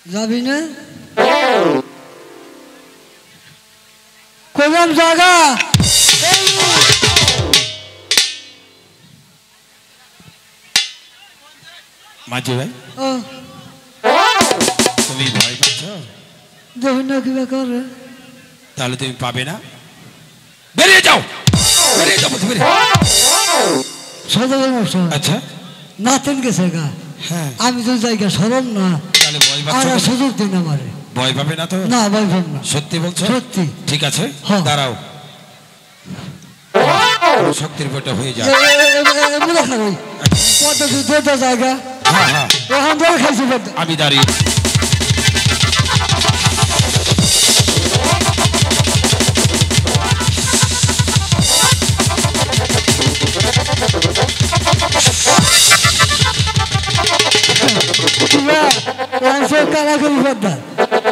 যাবি না কইলাম জাগা মাঝি ভাই ও তুমি ভয় পাচ্ছ দেখুন না কি করে তাহলে তুমি পাবে না বেরিয়ে যাও বলছি, বেরিয়ে। সদাগর মশাই আচ্ছা নাতেন গেছে গা হ্যাঁ আমি তো জায়গা সরম না তাহলে ভয় আর পাচ্ছ না? সুযোগ দিন আমারে ভয় পাবে না তো না ভাই ভাব না সত্যি বলছো সত্যি ঠিক আছে হ্যাঁ। দাঁড়াও শক্তির বইটা হয়ে যায় এমনি খাবি পদ্ধতি দুটো জায়গা হ্যাঁ হ্যাঁ ওখান ধরে খাইছি পদ্ধতি আমি দাঁড়িয়ে ওখান সে কারা করি পদ্মা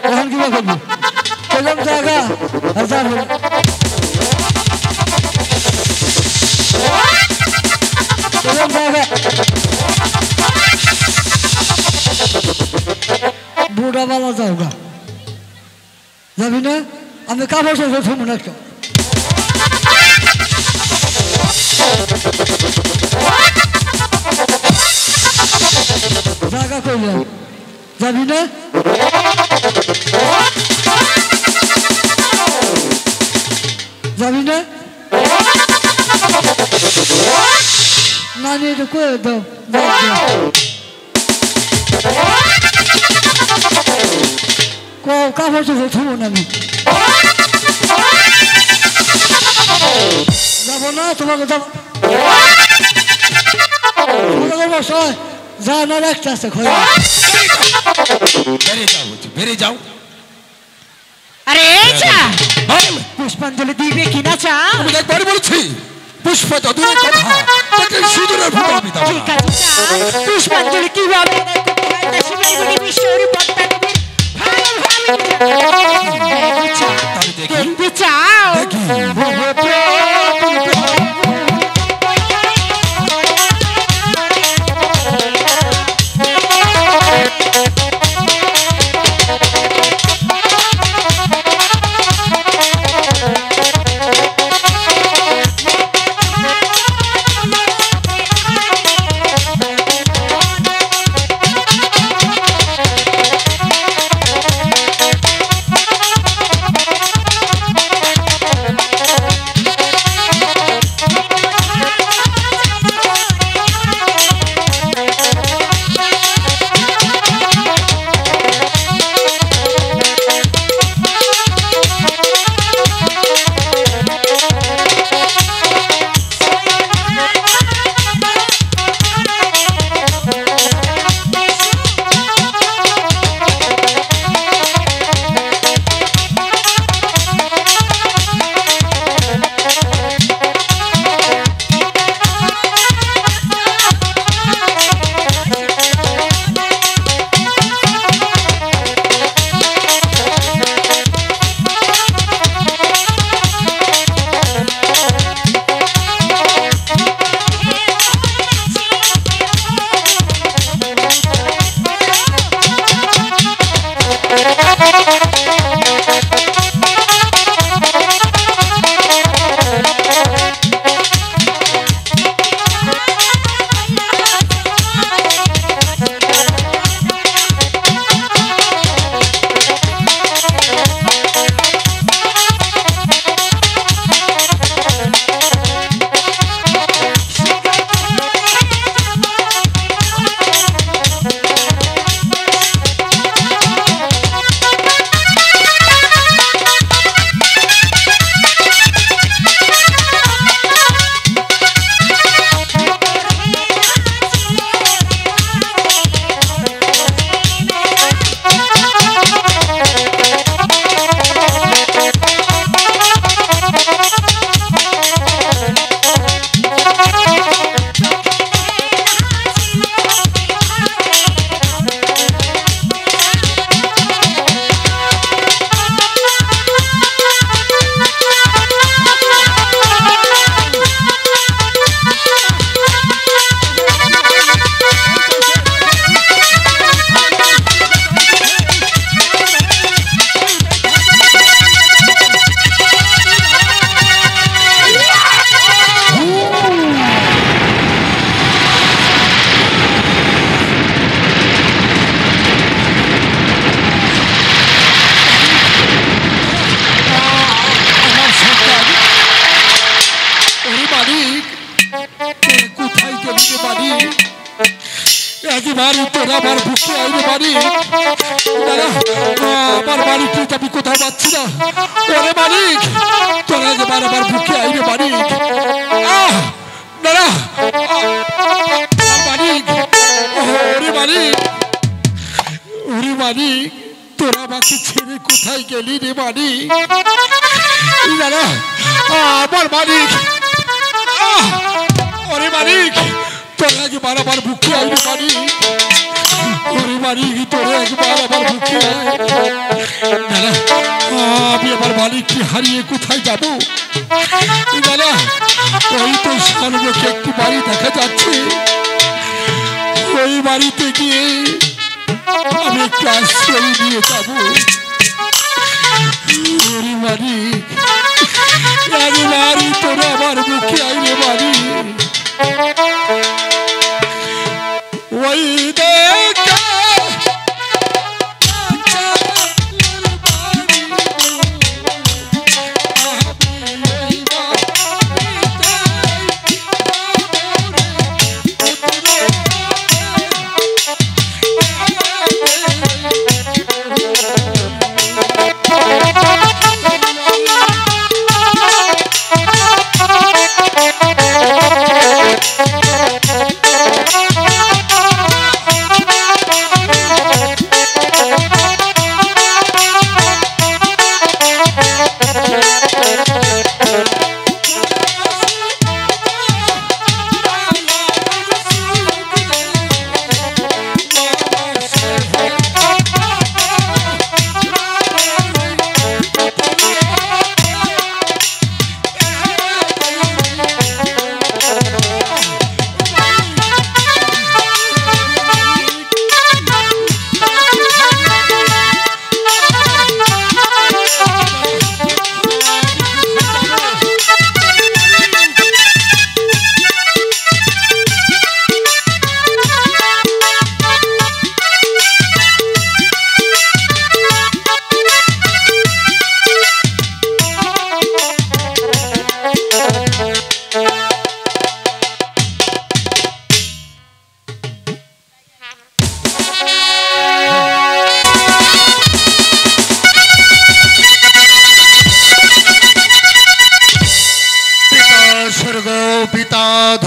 ওখান কিবা করবি এরকম জায়গা আর যাবো এরকম জায়গা বুড়া বালা যাও গা যাবি না আমি কাপড় চোপড় থুবো না একটা জায়গা কইলাম যাবি না যাবি না নানি এটা কয়ে দাও কাপড় চোপড় থুবো না আমি যাবো না তোমাকে যাবো বসায় যা না একটা আছে খোলা বেরিয়ে যাও বলছি বেরিয়ে যাও আরে এই চা বল। পুষ্পাঞ্জলি দিবে কিনা চা আমি একবার বলছি পুষ্প তো দূরের কথা তাকে সিঁদুরের ফুল আমি দাও ঠিক না। আছে চা পুষ্পাঞ্জলি কিভাবে আদায় করতে হয় তা শিবাইগুড়ি বিশ্বরূপী পদ্মাদেবীর ভালোভাবে চা তাহলে দেখি দেখতে চাও দেখি একবারই তোরা আমার বুকে আইরে মালিক। দাঁড়া, আমার মালিককে তো আমি কোথাও পাচ্ছি না। ওরে মালিক, তোরা একবার আমার বুকে আইরে মালিক। দাঁড়া, মালিক, ওরে মালিক, ওরে মালিক, তোরা আমাকে ছেড়ে কোথায় গেলি রে মালিক? দাঁড়া, আমার মালিক, ওরে মালিক, তোরা একবার আমার বুকে আইরে মালিক। ওরে মালিক, তোরা একবার আমার বুকে আয়। দাঁড়া, আমি আমার মালিককে হারিয়ে কোথায় যাবো? দাঁড়া, ওই তো সামনে একটি বাড়ি দেখা যাচ্ছে। ওই বাড়িতে গিয়ে আমি একটু আশ্রয় নিয়ে যাবো। ওরে মালিক, একবারই তোরা আমার বুকে আইরে মালিক। ওই দেখা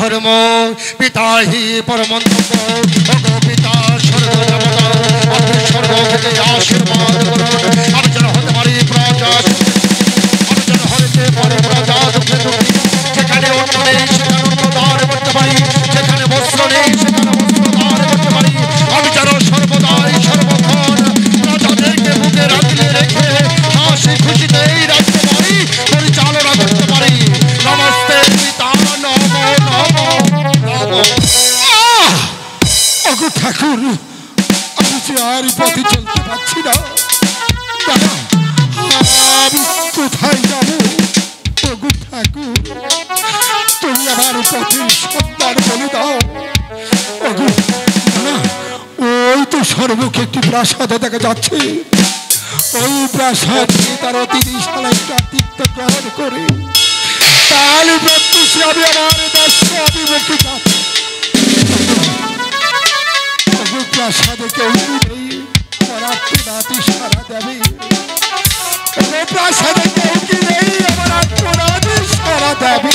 ধর্ম পিতা হি পরমন্তব্য ভগো পিতা স্বর্গ দেবতা আপনি স্বর্গ থেকে আশীর্বাদ করুন আমি যেন হতে পারি প্রজা আমি যেন হতে পারি প্রজা দুঃখে দুঃখী যেখানে অন্ন নেই সেখানে অন্ন দান করতে পারি যেখানে বস্ত্র নেই সেখানে বস্ত্র দান করতে পারি আমি যেন সর্বদাই সর্বক্ষণ প্রজাদেরকে বুকে রাখলে রেখে হাসি খুশিতে এই রাখতে পারি পরিচালনা করতে পারি নমস্তে পিতা ঠাকুর আমি যে আর পথে চলতে পারছি না আমি কোথায় যাবো ঠাকুর তুমি আমার পথের সন্তান বলে দাও ওই তো সর্বকে একটি প্রাসাদ দেখা যাচ্ছে ওই প্রাসাদ তার অতিথিশালা একটা তীর্থ গ্রহণ করে তাহলে প্রত্যুষে আমি আমার দর্শন অভিমুখে যাচ্ছি প্রাসাদে কেউ নেই আমার আত্মনাথই সারা দেবে প্রাসাদে কেউ কি নেই আমার আত্মনাথই সারা দেবে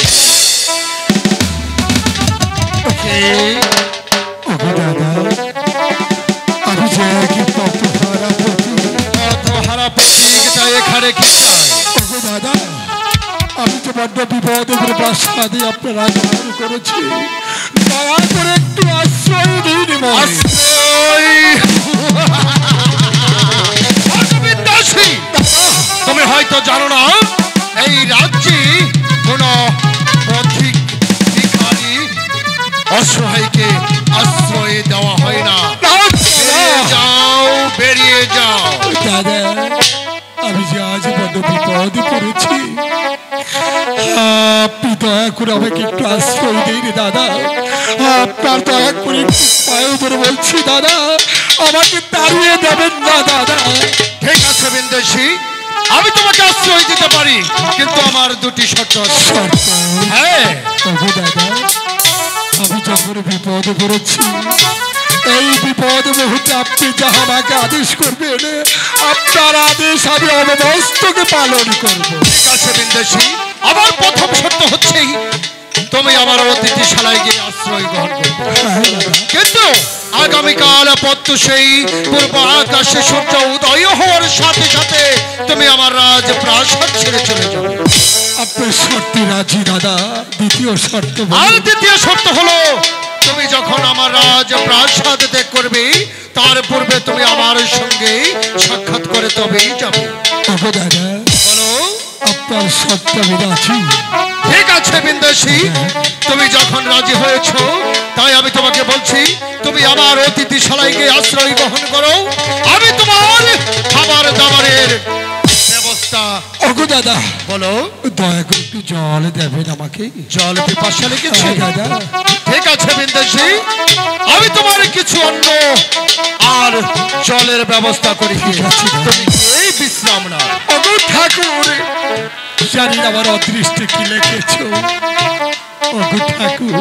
দাদা আমি যে কি পথহারা পথিকটা এখানে কি চাই দাদা আমি তো বড্ড বিপদে করে প্রাসাদে আপনারা গ্রহণ করেছি দয়া করে একটু আশ্রয় দিন তুমি হয়তো জানো না এই রাজ্যে কোন পথিক ভিখারি অসহায়কে আশ্রয় দেওয়া হয় না যাও বেরিয়ে যাও দাদা আমি যে আজ বড্ড বিপদে পড়েছি আপনি দয়া করে আমাকে একটু আশ্রয় দিন দাদা আপনার দয়া করে পায়ে ধরে বলছি দাদা আমাকে তাড়িয়ে দেবেন না দাদা ঠিক আছে বিন্দেশী আমি তোমাকে আশ্রয় দিতে পারি কিন্তু আমার দুটি শর্ত আছে হ্যাঁ দাদা আমি যখন বিপদে পড়েছি এই বিপদ মুহূর্তে আপনি যা আমাকে আদেশ করবেন, আপনার আদেশ আমি অবমস্তকে পালন করব। ঠিক আছে বিন্দেশী, আমার প্রথম শর্ত হচ্ছে তুমি আমার অতিথিশালায় গিয়ে আশ্রয় গ্রহণ করবে, কিন্তু আগামীকাল পত্তু সেই পূর্ব আকাশে সূর্য উদয় হওয়ার সাথে সাথে তুমি আমার রাজপ্রাসাদ ছেড়ে চলে যাবে। আপনার শর্তে রাজি দাদা। দ্বিতীয় শর্ত, আর দ্বিতীয় শর্ত হলো তুমি যখন আমার রাজপ্রাসাদ ত্যাগ করবে তার পূর্বে তুমি আমার সঙ্গে সাক্ষাৎ করে তবেই যাবে। দাদা বলো আপনার শর্ত রাজি? ঠিক আছে বিন্দেশী, তুমি যখন রাজি হয়েছ তাই আমি তোমাকে বলছি তুমি আমার অতিথিশালায় গিয়ে আশ্রয় গ্রহণ করো। আমি তোমার খাবার দাবারের ব্যবস্থা। ওগো দাদা বলো, দয়া করে একটু জল দেবেন আমাকে, জল পিপাসা লেগেছে। দাদা ঠিক আছে বিন্দেশী, আমি তোমার কিছু অন্ন আর জলের ব্যবস্থা করে দিয়েছি, তুমি এই বিশ্রাম না। ওগো ঠাকুর, জানি আমার অদৃষ্টে কি লিখেছো। ওগো ঠাকুর,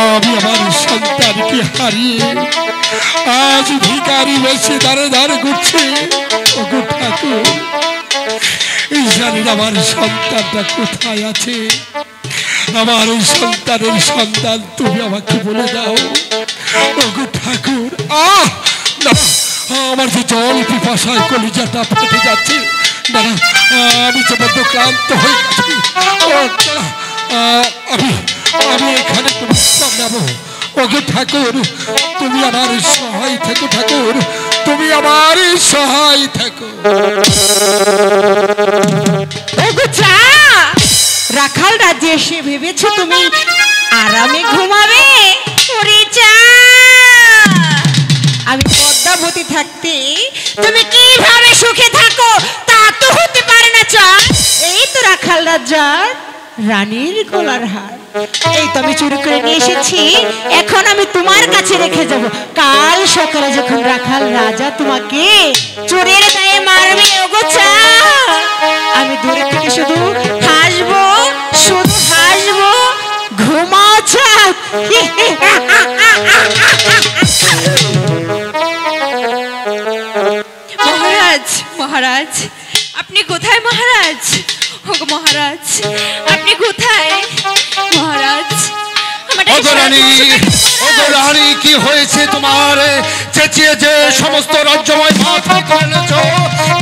আমি আমার সন্তানকে হারিয়ে আজ ভিখারি বেশি দাঁড়ে দাঁড় ঘুরছে। ওগো ঠাকুর, জানি আমার সন্তানটা কোথায় আছে। আমার এই সন্তানের সন্তান তুমি আমাকে বলে দাও। ওগো ঠাকুর, না, আমার যে জল পিপাসায় কলিজাটা ফেটে যাচ্ছে। দাদা আমি যে বড্ড ক্লান্ত হয়ে গেছি। আমি এখানে বিশ্রাম নেব। ওগো ঠাকুর, তুমি আমার সহায় থেকো। ঠাকুর, তুমি আমার সহায় থেকো। রাখাল রাজ্যে এসে ভেবেছো তুমি আরামে ঘুমাবে? ওরে চা, আমি পদ্মাবতী থাকতে তুমি কিভাবে সুখে থাকো তা তো হতে পারে না। চা, এই তো রাখাল রাজ্যার রানীর গলার হার, এই তো আমি চুরি করে নিয়ে এসেছি। এখন আমি তোমার কাছে রেখে যাব। কাল সকালে যখন রাখাল রাজা তোমাকে চোরের দায়ে মারবে, ওগো চা, আমি দূরে থেকে শুধু হাসবো, শুধু হাসবো। ঘুমাও চা। মহারাজ, মহারাজ, আপনি কোথায় মহারাজ? ওগো মহারাজ, আপনি কোথায় মহারাজ? ওগো রানী, ওগো রানী, কি হয়েছে তোমার? চেঁচিয়ে যে সমস্ত রাজ্যময় মাথা করেছ,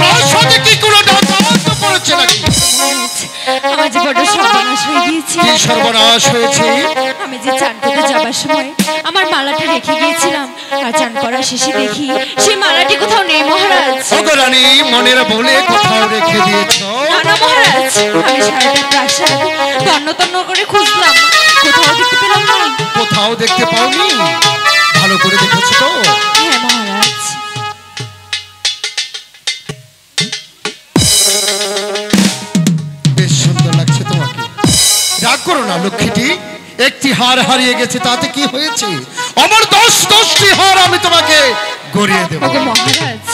তার সাথে কি কোনো ডাকাত পড়েছে নাকি? আমার যে বড় সর্বনাশ হয়ে গিয়েছে। কি সর্বনাশ হয়েছে? আমি যে চান করতে যাবার সময় আমার মালাটা রেখে গিয়েছিলাম, আর চান করার শেষে দেখি সেই মালাটি কোথাও নেই মহারাজ। ওগো রানী, মনের বলে কোথাও রেখে দিয়েছ? না না মহারাজ, আমি সারাটা প্রাসাদ তন্ন তন্ন করে খুঁজলাম, কোথাও দেখতে পেলাম না। কোথাও দেখতে পাওনি? ভালো করে দেখেছো তো? হ্যাঁ মহারাজ। বেশ সুন্দর লাগছে তোমাকে। রাগ করো না লক্ষ্মীটি, একটি হার হারিয়ে গেছে তাতে কি হয়েছে? আমার 10টি হার আমি তোমাকে গড়িয়ে দেব। ওগো মহারাজ,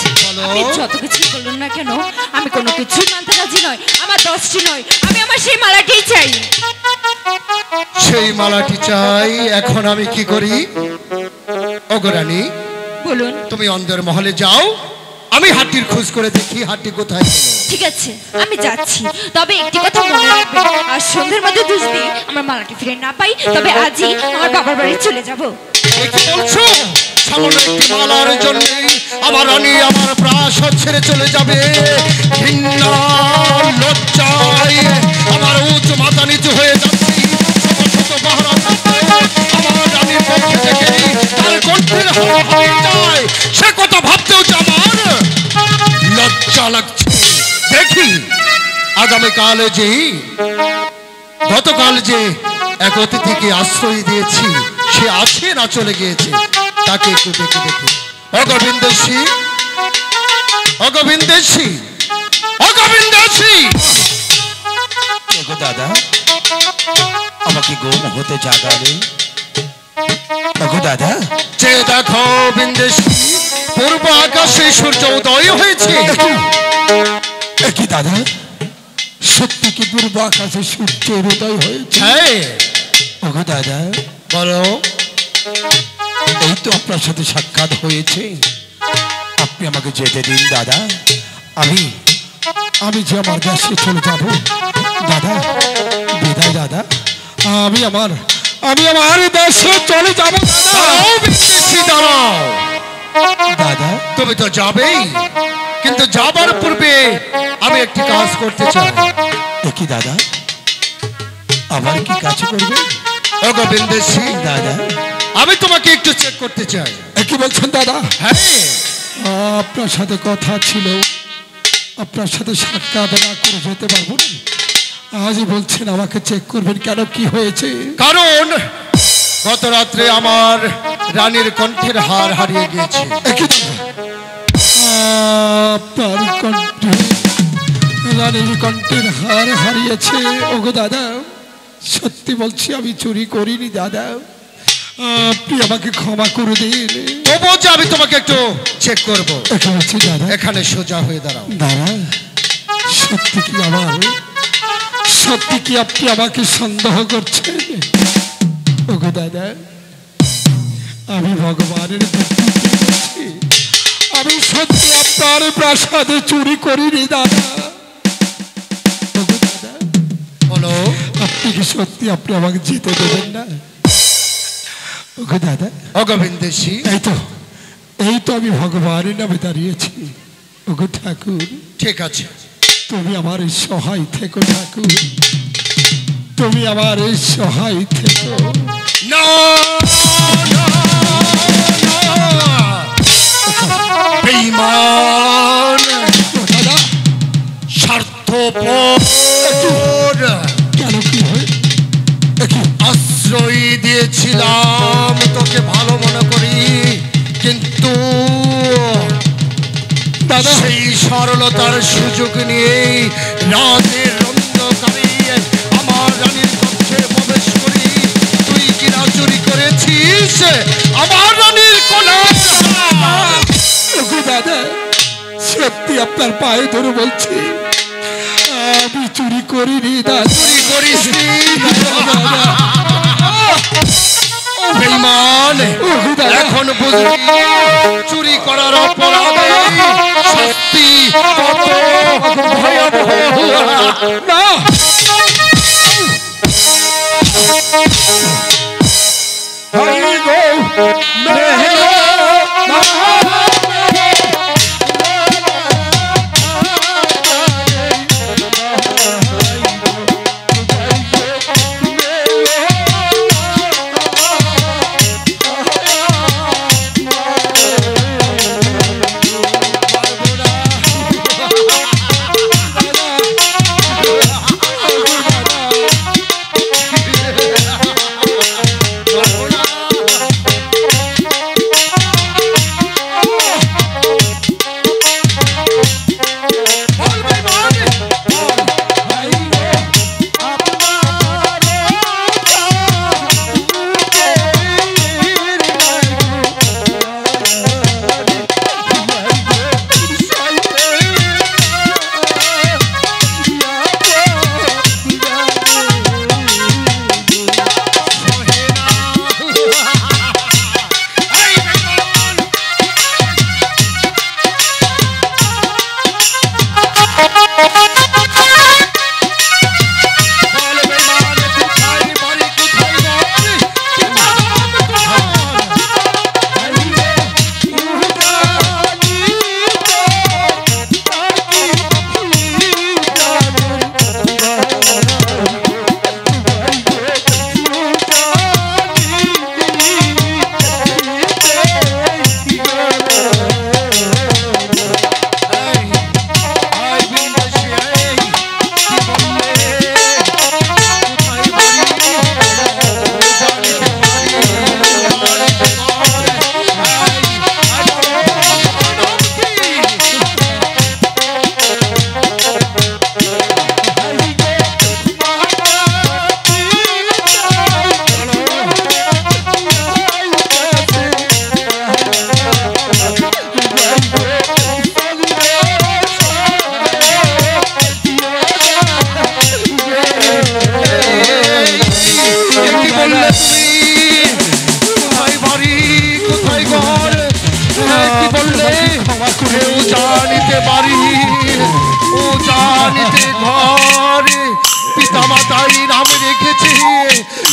আপনি যত কিছু বলুন না কেন, আমি কোনো কিছুই মানতে রাজি নয়। আমার 10টি নয়, আমি আমার সেই মালাটিই চাই। সেই মালাটি চাই। এখন আমি কি করি? ওগো রানী, বলুন। তুমি অন্দর মহলে যাও, আমি হাটটির খোঁজ করে দেখি হাটটি কোথায় গেল। ঠিক আছে, আমি যাচ্ছি। তবে একটি কথা মনে রাখবেন, আর সন্ধ্যের মধ্যে যদি আমার মালাটি ফিরে না পাই, তবে আজই আমার বাবার বাড়ি চলে যাব। কি বলছো? সামান্য একটি মালার জন্য আমার রানী আমার প্রাসাদ ছেড়ে চলে যাবে? ঘৃণা, লজ্জায় আমার উঁচু মাথা নিচু হয়ে যাচ্ছে। শত পাহারা আমার রানীর পক্ষে থেকে তার কণ্ঠের হাওয়া হয়ে যায়, সে কথা ভাবতেও যে আমার লজ্জা লাগছে। দেখি আগামীকাল যে, গতকাল যে এক অতিথিকে আশ্রয় দিয়েছি, সে আছে না চলে গিয়েছে, তাকে একটু দেখে দেখে। অগোবিন্দেশী, অগোবিন্দেশী, অগোবিন্দেশী। দাদা, আমাকে গোম হতে জাগালে। দাদা, যে দেখো বিন্দেশী, পূর্ব আকাশে সূর্য উদয় হয়েছে। কি দাদা, সত্যি কি পূর্ব আকাশে সূর্যের উদয় হয়েছে? ওগো দাদা, বলো এই তো আপনার সাথে সাক্ষাৎ হয়েছে, আপনি আমাকে যেতে দিন দাদা। আমি যে আমার দেশে চলে যাব দাদা। বিদায় দাদা, আমি আমার দেশে চলে যাব দাদা। তুমি তো যাবেই, কিন্তু যাবার পূর্বে আমি একটি কাজ করতে চাই। দেখি দাদা, আবার কি কাজ করবে? ও গোবিন্দেশী দাদা, আমি তোমাকে একটু চেক করতে চাই। কি বলছেন দাদা? হ্যাঁ, আপনার সাথে কথা ছিল, আপনার সাথে সাক্ষাৎ না করে যেতে পারবো না। আজই বলছেন আমাকে চেক করবেন, কেন কি হয়েছে? কারণ গত রাত্রে আমার রানীর কণ্ঠের হার হারিয়ে গিয়েছে। আপনার কণ্ঠে রানীর কণ্ঠের হার হারিয়েছে? ওগো দাদা, সত্যি বলছি আমি চুরি করিনি দাদা, আপনি আমাকে ক্ষমা করে দিন। তবুও যে আমি তোমাকে একটু চেক করবো। দাদা এখানে সোজা হয়ে দাঁড়াও। দাদা, সত্যি কি আপনি আমাকে সন্দেহ করছেন? ওগো দাদা, আমি ভগবানের বলছি, আমি সত্যি আপনার প্রাসাদে চুরি করিনি দাদা। ওগো দাদা, বলো আপনি কি সত্যি আপনি আমাকে যেতে দেবেন না? ওগো দাদা, ও গোবিন্দেশী, এই তো আমি ভগবানের নামে দাঁড়িয়েছি। ওগো ঠাকুর, ঠিক আছে, তুমি আমার এই সহায় থেকো ঠাকুর, তুমি আমার এই সহায় থেকো। না বেঈমান, দাদা, স্বার্থপর, কেন কি হয়? আশ্রয় দিয়েছিলাম তোকে ভালো মনে করি, কিন্তু দাদা, সেই সরলতার সুযোগ নিয়ে রাতের অন্ধকারে আমার রানীর কক্ষে প্রবেশ করি তুই কিনা চুরি করেছিস আমার রানীর কোনা। দাদা, সত্যি আপনার পায়ে ধরে বলছি, আমি চুরি করিনি দাদা। চুরি করিস বেঈমান, এখন বুঝলি চুরি করার অপরাধে শাস্তি কত ভয়াবহ। না, হরি গো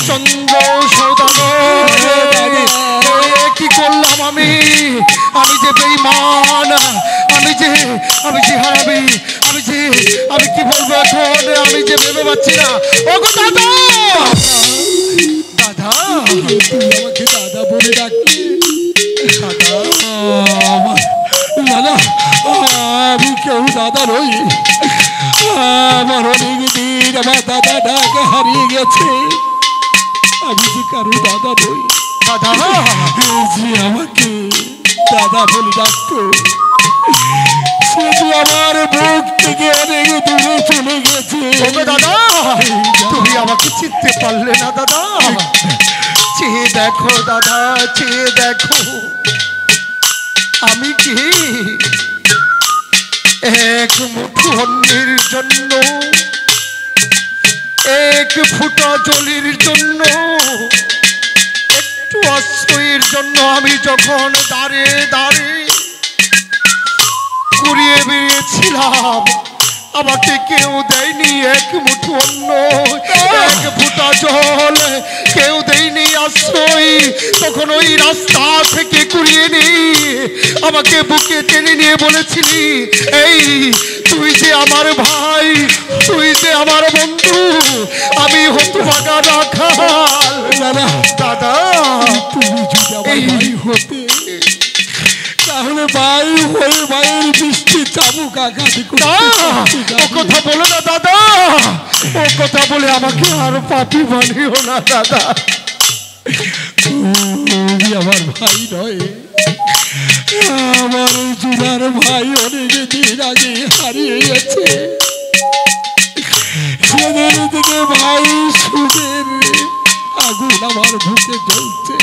চন্দ্র সৌদাগর কি করলাম আমি আমি যে বেঈমান আমি যে হারাবি আমি কি বলবো এখন আমি যে ভেবে পাচ্ছি না ও গো দাদা দাদা তুই আমাকে দাদা বলে ডাকলি দাদা আমি কেউ দাদা নই আমার অনেক দিন আমার দাদা ডাকে হারিয়ে গেছে আমি যে কারো দাদা নই দাদা যে আমাকে দাদা বলে ডাকতো সে যে আমার বুক থেকে অনেক দূরে চলে গেছে দাদা তুমি আমাকে চিনতে পারলে না দাদা চেয়ে দেখো দাদা চেয়ে দেখো আমি কি এক মুঠো অন্যের জন্য এক ফুটা জলের জন্য একটু আশ্রয়ের জন্য আমি যখন দাঁড়ে দাঁড়ে কুড়িয়ে বেরিয়েছিলাম আমাকে কেউ দেয়নি এক মুঠো অন্ন এক ফুটা জল কেউ দেয়নি আশ্রয় তখন ওই রাস্তা থেকে কুড়িয়ে নিয়ে আমাকে বুকে টেনে নিয়ে বলেছিলি এই তুই যে আমার ভাই তুই যে আমার বন্ধু আমি হতভাগা রাখাল দাদা তুমি যদি আমার ভাই হতে তাহলে ভাই হয়ে ভাইয়ের বৃষ্টি চাবুক আঘাতি ও কথা বলো না দাদা ও কথা বলে আমাকে আর পাপি বানিও না দাদা তুমি আমার ভাই নয় আমার জুনার ভাই অনেক দিন আগে হারিয়ে গেছে সেদিন থেকে ভাই সুদের আগুন আমার বুকে জ্বলছে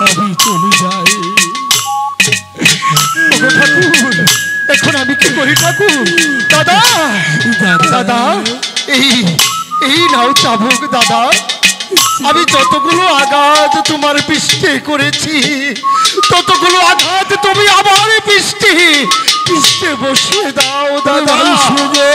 আমি চলে যাই ঠাকুর এখন আমি কি করি ঠাকুর দাদা দাদা এই নাও চাবুক দাদা আমি যতগুলো আঘাত তোমার পৃষ্ঠে করেছি ততগুলো আঘাত তুমি আমার পৃষ্ঠে বসিয়ে দাও দাদা সুগে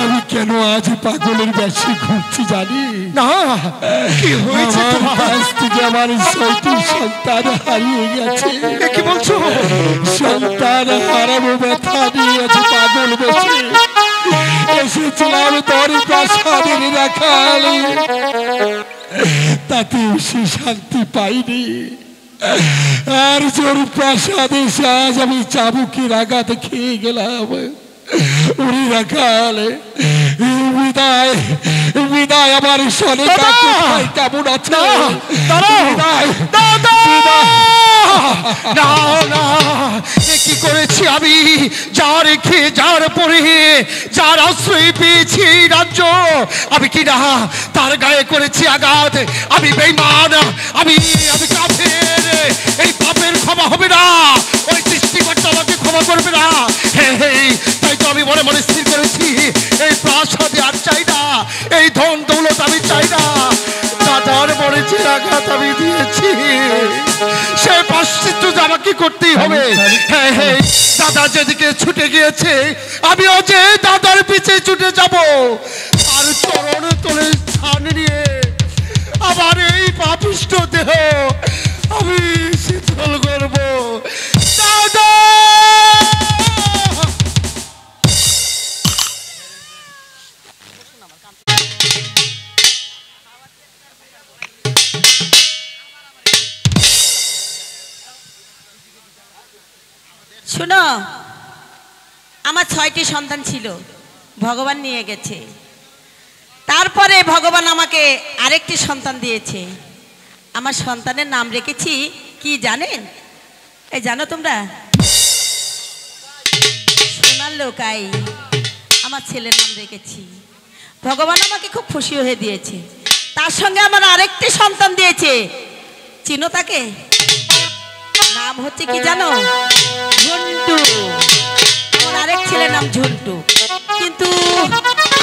আমি কেন আজ পাগলের বেশি ঘুরছি জানি না? কি হয়েছে? আজ থেকে আমার 6টি সন্তান হারিয়ে গেছে। কি বলছো? সন্তান হারানো ব্যথা নিয়ে আছে পাগল বেশি এসেছিলাম তোর প্রাসাদের রাখালে, তাতে সে শান্তি পাইনি। আর জোর প্রাসাদে আজ আমি চাবুকের আঘাত খেয়ে গেলাম। উনি রাখালে বিদায় বিদায় আমার শোনে কেমন আছে? কি করেছি আমি? যার রেখে যার পরে যার আশ্রয় পেয়েছি রাজ্য, আমি কি না তার গায়ে করেছি আঘাত? আমি বেঈমান, আমি কাফের। এই পাপের ক্ষমা হবে না, ওই সৃষ্টিকর্তা আমাকে ক্ষমা করবে না। তাই তো আমি মনে মনে স্থির করেছি এই প্রাসাদে আর চাই না, এই ধন দৌলত আমি চাই না। দাদার মনে যে আঘাত আমি দিয়েছি সে প্রায়শ্চিত্ত আমাকে করতেই হবে। দাদা যেদিকে ছুটে গিয়েছে আমিও যে দাদার পিছে ছুটে যাব, আর চরণ তোলে স্থান নিয়ে আমার এই পাপিষ্ঠ দেহ আমি শীতল করব। দাদা শোনো, আমার 6টি সন্তান ছিল, ভগবান নিয়ে গেছে। তারপরে ভগবান আমাকে আরেকটি সন্তান দিয়েছে। আমার সন্তানের নাম রেখেছি কি জানেন? এই জানো তোমরা? সোনার লোকাই আমার ছেলের নাম রেখেছি। ভগবান আমাকে খুব খুশি হয়ে দিয়েছে। তার সঙ্গে আমার আরেকটি সন্তান দিয়েছে। চিনো তাকে? নাম হচ্ছে কি জানো? ঝন্টু। আমার আরেক ছেলের নাম ঝন্টু, কিন্তু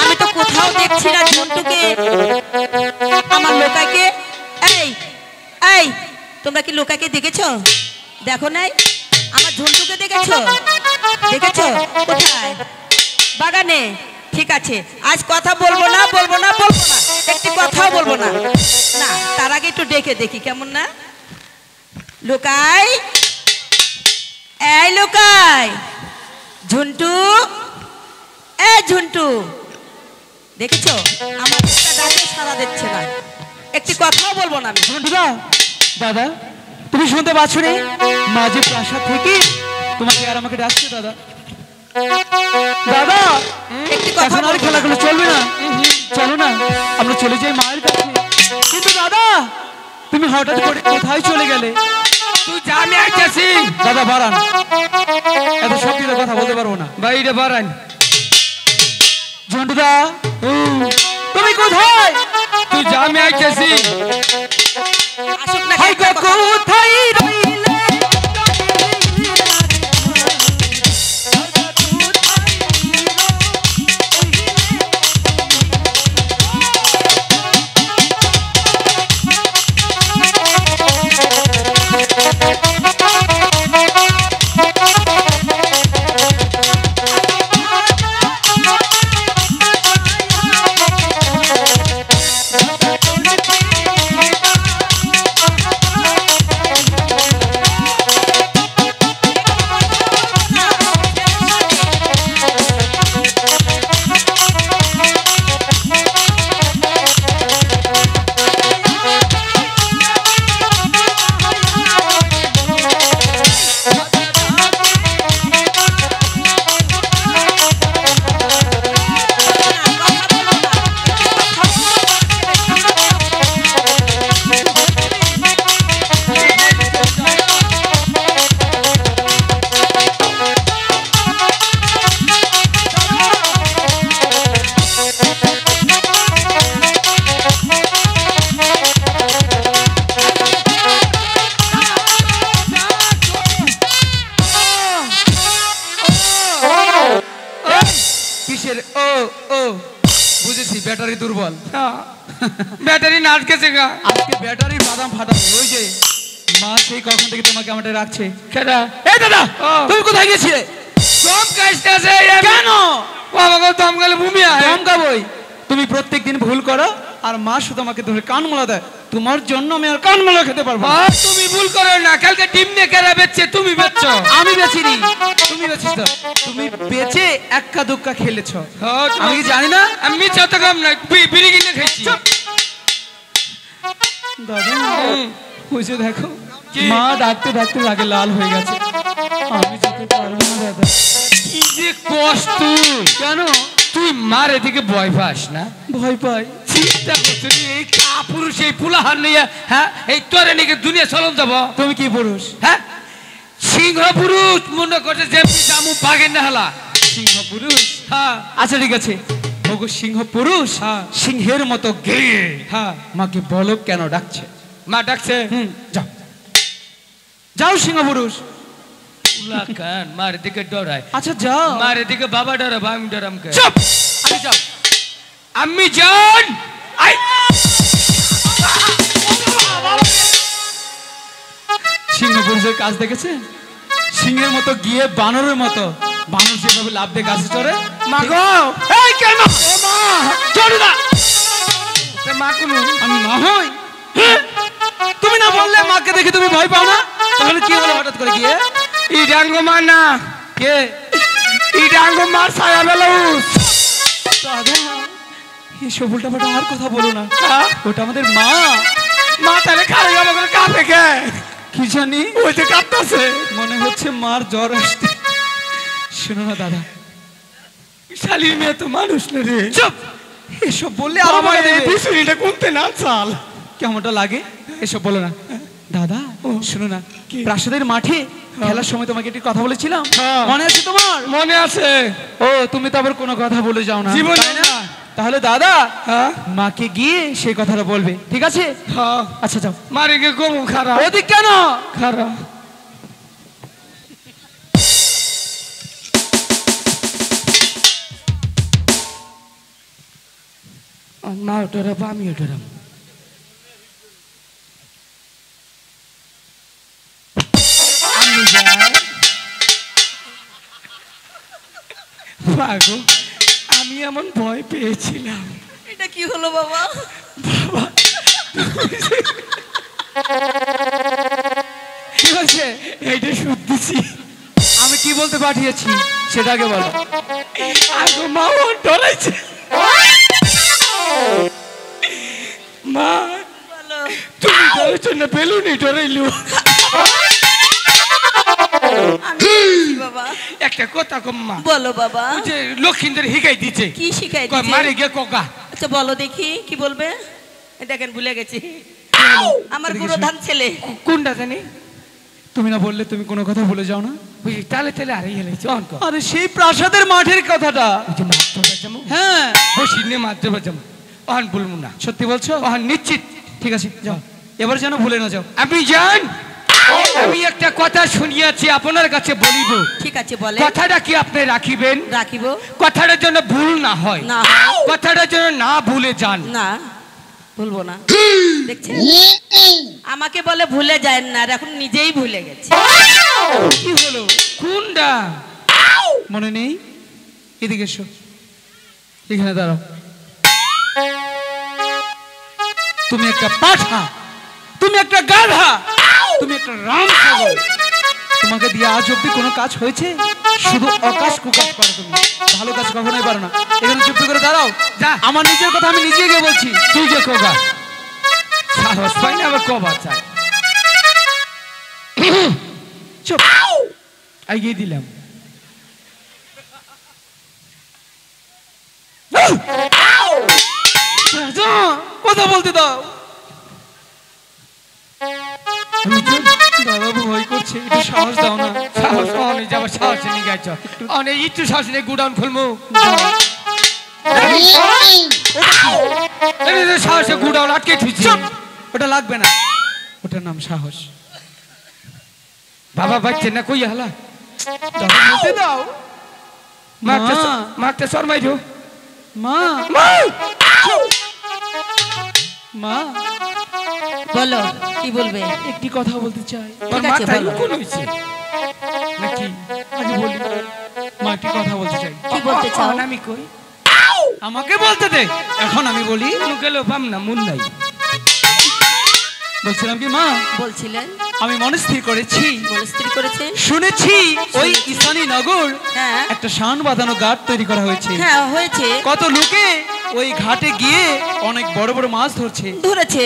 আমি তো কোথাও দেখছি না ঝন্টুকে। আমার লোকাকে, এই এই তোমরা কি লোকাকে দেখেছো? দেখো নাই? আমার ঝন্টুকে দেখেছো? দেখেছো কোথায়? বাগানে। ঠিক আছে, আজ কথা বলবো না, বলবো না, বলবো না, একটি কথাও বলবো না। না, তার আগে একটু ডেকে দেখি কেমন না। লোকাই, এই লোকাই, ঝন্টু, এ ঝন্টু, দেখেছো আমার ডাকে সাড়া দিচ্ছে না, একটি কথাও বলবো না আমি। ঝন্টুদা, দাদা তুমি শুনতে পাচ্ছ রে? মা যে প্রাসাদ থেকে তোমাকে আর আমাকে ডাকছে। দাদা দাদা, একটি কথা আর খেলাগুলো চলবে না, চলো না আমরা চলে যাই মায়ের কাছে। কিন্তু দাদা তুমি হঠাৎ করে কোথায় চলে গেলে? তুই যা, আমি আইতাছি। দাদা বাড়ান, এত সত্যি কথা বলতে পারবো না। বাইরে বাড়ান। ঝন্টুদা তুমি কোথায়? তুই যা, আমি আইতাছি। আসুক না, কোথায় রইলে? কিসের ও ও বুঝেছি, ব্যাটারি দুর্বল। ব্যাটারি নাচ গেছে গা। আজকে ব্যাটারির বাদাম ফাটাবে। ওই যে মা সেই কখন থেকে তোমাকে আমাদের রাখছে। কেডা? এই দাদা তুমি কোথায় গেছিলে? দম কাশতে আছে। কেন? ও আমাকে দম গেলে ভূমি আয়। দম গাবই। তুমি প্রত্যেকদিন ভুল করো আর মা শুধু আমাকে ধরে কানমোলা দেয়। তোমার জন্য আমি আর কানমোলা খেতে পারবো না। তুমি ভুল করো না। কালকে ডিম নিয়ে কেরা বেচছে? তুমি বেচছো। আমি বেচিনি, তুমি বেচিস তো। তুমি বেচে এক্কা দুক্কা খেলেছো। আমি কি জানি না? আমি যত কম না বিড়ি কিনে খাইছি। দাদা ওই যে দেখো মা ডাকতে ডাকতে লাগে লাল হয়ে গেছে। আমি যেতে পারবো না দাদা। কি যে কষ্ট। কেন? তুই মার এদিকে ভয় পাস না? ভয় পাই। চিন্তা করছো এই কাপুরুষ এই পুলাহার নিয়ে, হ্যাঁ এই তোরে নাকি দুনিয়া চলন যাব। তুমি কি পুরুষ? হ্যাঁ সিংহ পুরুষ মনে করছে যে জামু বাগের না হলা। সিংহ পুরুষ? হ্যাঁ আচ্ছা ঠিক আছে, ওগো সিংহ পুরুষ সিংহের মতো গেয়ে হ্যাঁ মাকে বলো কেন ডাকছে? মা ডাকছে। যাও যাও সিংহ পুরুষ। কান মার দিকে ডরায়। আচ্ছা যাও। মার দিকে বাবা ডরা, আমি ডরাম কে? চুপ। আরে যাও। আমি জান আই সিংহ পুরুষের কাজ দেখেছে? সিংহের মতো গিয়ে বানরের মতো, বানর যেভাবে লাভ দিয়ে গাছে চড়ে। মা গো এই কেন? ও মা চড়ু না। তে মা কোন? আমি মা হই? তুমি না বললে মাকে দেখে তুমি ভয় পাও না? তাহলে কি হলো হঠাৎ করে গিয়ে? ই ডাঙ্গো মা না। কে? ই ডাঙ্গো মার ছায়া বেলাউস। দাদা এসব উল্টাপাল্টা আর কথা বলো না। ওটা আমাদের মা। মা তাহলে খারে গেল করে কাঁপে কে? কি জানি ওই যে কাঁপতাছে। মনে হচ্ছে মার জ্বর আসছে। শোনো না দাদা, শালির মেয়ে তো মানুষ না রে। চুপ। এসব বললে আরো আমার ভয় দেবে। পিছুনিটা কোনতে না চাল। কেমনটা লাগে? এসব বলো না দাদা। শোনো না, প্রাসাদের মাঠে খেলার সময় তোমাকে একটি কথা বলেছিলাম, মনে আছে তোমার? মনে আছে। ও তুমি তো আবার কোনো কথা বলে যাও না জীবনে তাই না? তাহলে দাদা হ্যাঁ মাকে গিয়ে সেই কথাটা বলবে, ঠিক আছে? হ্যাঁ আচ্ছা যাও। মারে গে কম খারাপ। ওদিক কেন? খারাপ মা ডরাবো, আমিও ডরাবো। আমি যাই। বাগো আমি এমন ভয় পেয়েছিলাম। এটা কি হলো বাবা? কি হয়েছে? এইটা শুনতেছি। আমি কি বলতে পাঠিয়েছি সেটা আগে বলো। আগো মা ও ডরাইছে। মা তুমি ডরাইছো না? বেলুনি ডরাইলো। বাবা একটা কথা কম মা। বলো বাবা। যে লক্ষিন্দর হিগাই দিছে। কি শিখাই কয় দিছে? মারে গে কোকা। আচ্ছা বলো দেখি কি বলবে। এই দেখেন ভুলে গেছি। আমার গুরুধান ছেলে। কোনটা জানি? তুমি না বললে তুমি কোনো কথা বলে যাও না? বুঝি তালে তালে আরে হেলেছে অঙ্ক। আরে সেই প্রাসাদের মাঠের কথাটা। ওই যে মাত্র বাজামো। হ্যাঁ বসি নে মাত্র বাজামো। অহন বলবো না। সত্যি বলছো? অহন নিশ্চিত। ঠিক আছে যাও, এবার যেন ভুলে না যাও। আপনি যান। আমি একটা কথা শুনিয়াছি আপনার কাছে বলিব। ঠিক আছে বলে। কথাটা কি আপনি রাখিবেন? রাখিব। কথাটার জন্য ভুল না হয়। না কথাটার জন্য না ভুলে যান। না ভুলবো না। দেখছেন আমাকে বলে ভুলে যায় না, আর এখন নিজেই ভুলে গেছে। কি হলো? কোনটা মনে নেই? এদিকে এসো, এখানে দাঁড়াও। তুমি একটা পাঠা, তুমি একটা গাধা, তুমি একটা রাম ছাগল। তোমাকে দিয়ে আজ অব্দি কোনো কাজ হয়েছে? শুধু অকাশ কুকাশ পারো তুমি, ভালো কাজ কখনোই পারো না। এখানে চুপ করে দাঁড়াও। যা। আমার নিজের কথা আমি নিজে গিয়ে বলছি। তুই যে কোকা সাহস পাই না আবার কবা চাই। চুপ। আইগিয়ে দিলাম। কথা বলতে দাও। আমি চল। দাদা ভয় করছে, একটু সাহস দাও না। সাহস অনেক যাবো, সাহস নিয়ে গেছ অনেক একটু সাহস নিয়ে গুডাউন খুলবো। সাহসে গুডাউন আটকে থুইছি। ওটা লাগবে না, ওটার নাম সাহস। বাবা বাচ্চা না কই হালা। দাদা বলতে দাও, মারতে শর্মাই দিও মা মা মা বলো কি বলবে? একটি কথা বলতে চাই। তোর ঠিক আছে, মাথায় বলো। কোন হইছে নাকি আগে বলি মা একটি কথা বলতে চাই। কি বলতে চাও? আমি কই আমাকে বলতে দে, এখন আমি বলি। কোন গেল পাম না মন নাই বলছিলাম কি মা, বলছিলেন আমি মনে স্থির করেছি, মনস্থির করেছেন? শুনেছি ওই ইসানি নগর হ্যাঁ। একটা শান বাঁধানো ঘাট তৈরি করা হয়েছে। হ্যাঁ হয়েছে, কত লোকে ওই ঘাটে গিয়ে অনেক বড় বড় মাছ ধরছে। ধরেছে।